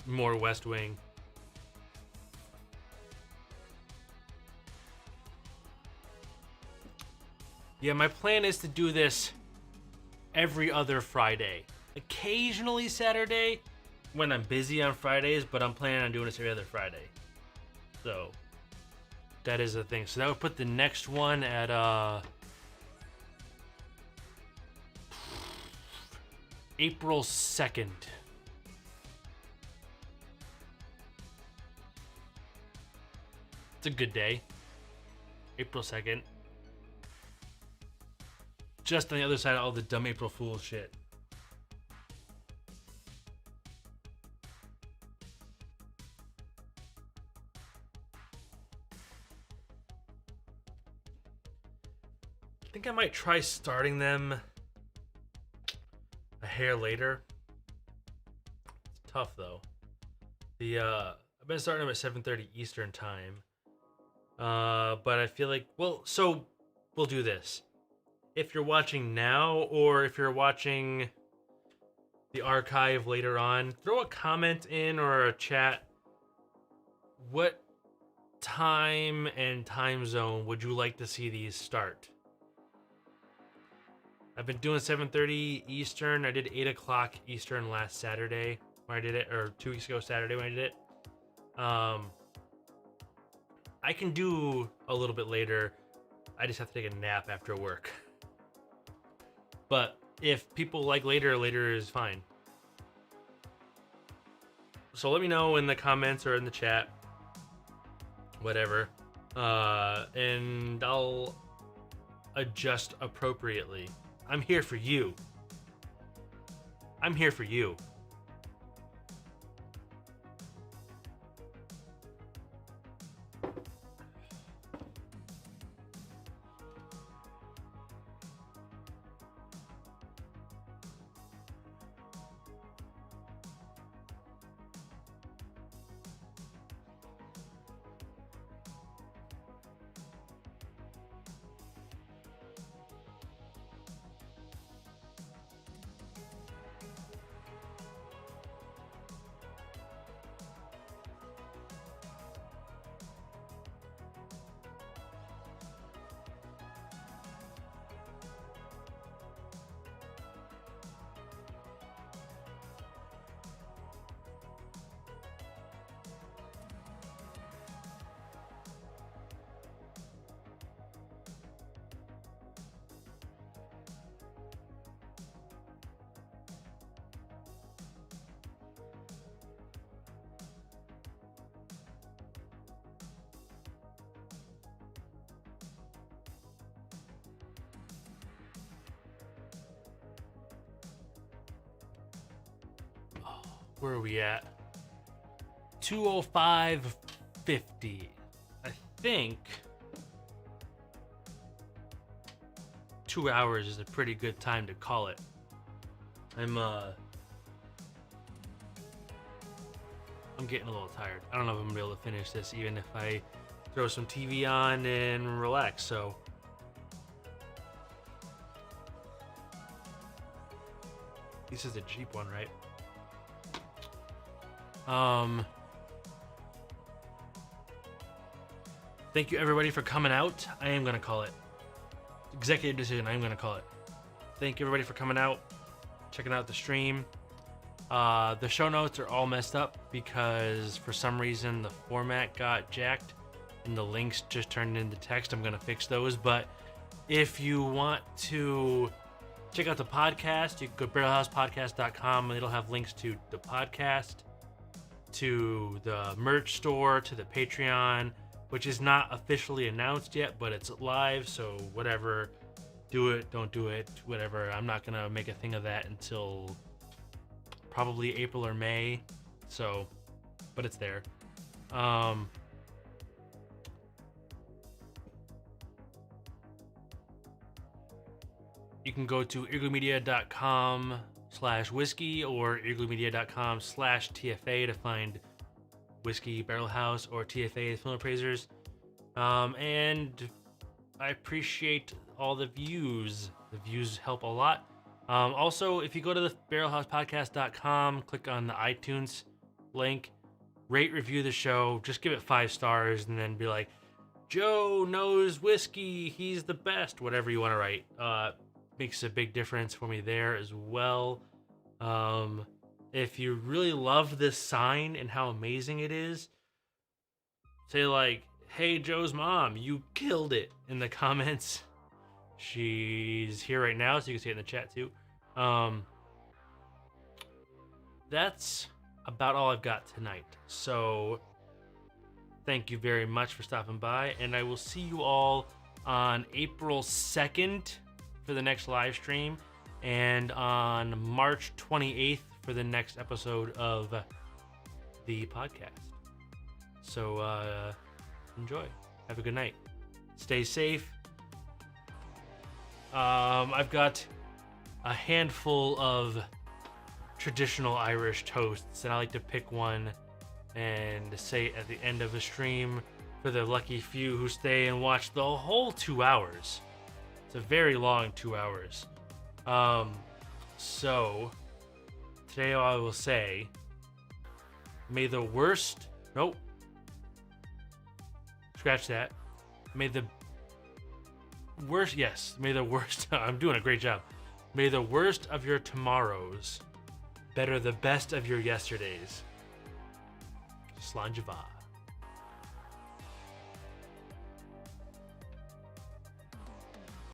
more West Wing. Yeah, my plan is to do this every other Friday. Occasionally Saturday when I'm busy on Fridays, but I'm planning on doing this every other Friday. So that is the thing. So that would put the next one at April 2nd. It's a good day. April 2nd. Just on the other side of all the dumb April Fool's shit. I think I might try starting them a hair later. It's tough though. I've been starting them at 7:30 Eastern time. But I feel like, well, so we'll do this. If you're watching now or if you're watching the archive later on, throw a comment in or a chat. What time and time zone would you like to see these start? I've been doing 7:30 Eastern. I did 8 o'clock Eastern last Saturday when I did it, or 2 weeks ago Saturday when I did it. I can do a little bit later. I just have to take a nap after work. But if people like later, later is fine. So let me know in the comments or in the chat, whatever, and I'll adjust appropriately. I'm here for you. I'm here for you. Where are we at? 2:05:50. I think 2 hours is a pretty good time to call it. I'm getting a little tired. I don't know if I'm gonna be able to finish this even if I throw some TV on and relax, so this is a cheap one, right? Thank you everybody for coming out. I am gonna call it. Executive decision, I am gonna call it. Thank you everybody for coming out, checking out the stream. The show notes are all messed up because for some reason the format got jacked and the links just turned into text. I'm gonna fix those, but if you want to check out the podcast, you can go to barrelhousepodcast.com and it'll have links to the podcast, to the merch store, to the Patreon, which is not officially announced yet, but it's live, so whatever. Do it, don't do it, whatever. I'm not gonna make a thing of that until probably April or May, so, but it's there. You can go to igloomedia.com/whiskey or igloomedia.com/TFA to find Whiskey Barrel House or TFA Film Appraisers. And I appreciate all the views. The views help a lot. Also, if you go to the barrelhousepodcast.com, click on the iTunes link, rate, review the show, just give it 5 stars and then be like, Joe knows whiskey, he's the best, whatever you want to write. Makes a big difference for me there as well. If you really love this sign and how amazing it is, say like, hey Joe's mom, you killed it in the comments. She's here right now, so you can see it in the chat too. That's about all I've got tonight. So thank you very much for stopping by, and I will see you all on April 2nd for the next live stream, and on March 28th for the next episode of the podcast. So enjoy. Have a good night. Stay safe. I've got a handful of traditional Irish toasts, and I like to pick one and say it at the end of a stream for the lucky few who stay and watch the whole 2 hours. It's a very long 2 hours. So today I will say, may the worst, nope, scratch that. May the worst, yes, may the worst, I'm doing a great job. May the worst of your tomorrows better the best of your yesterdays. Slanjava.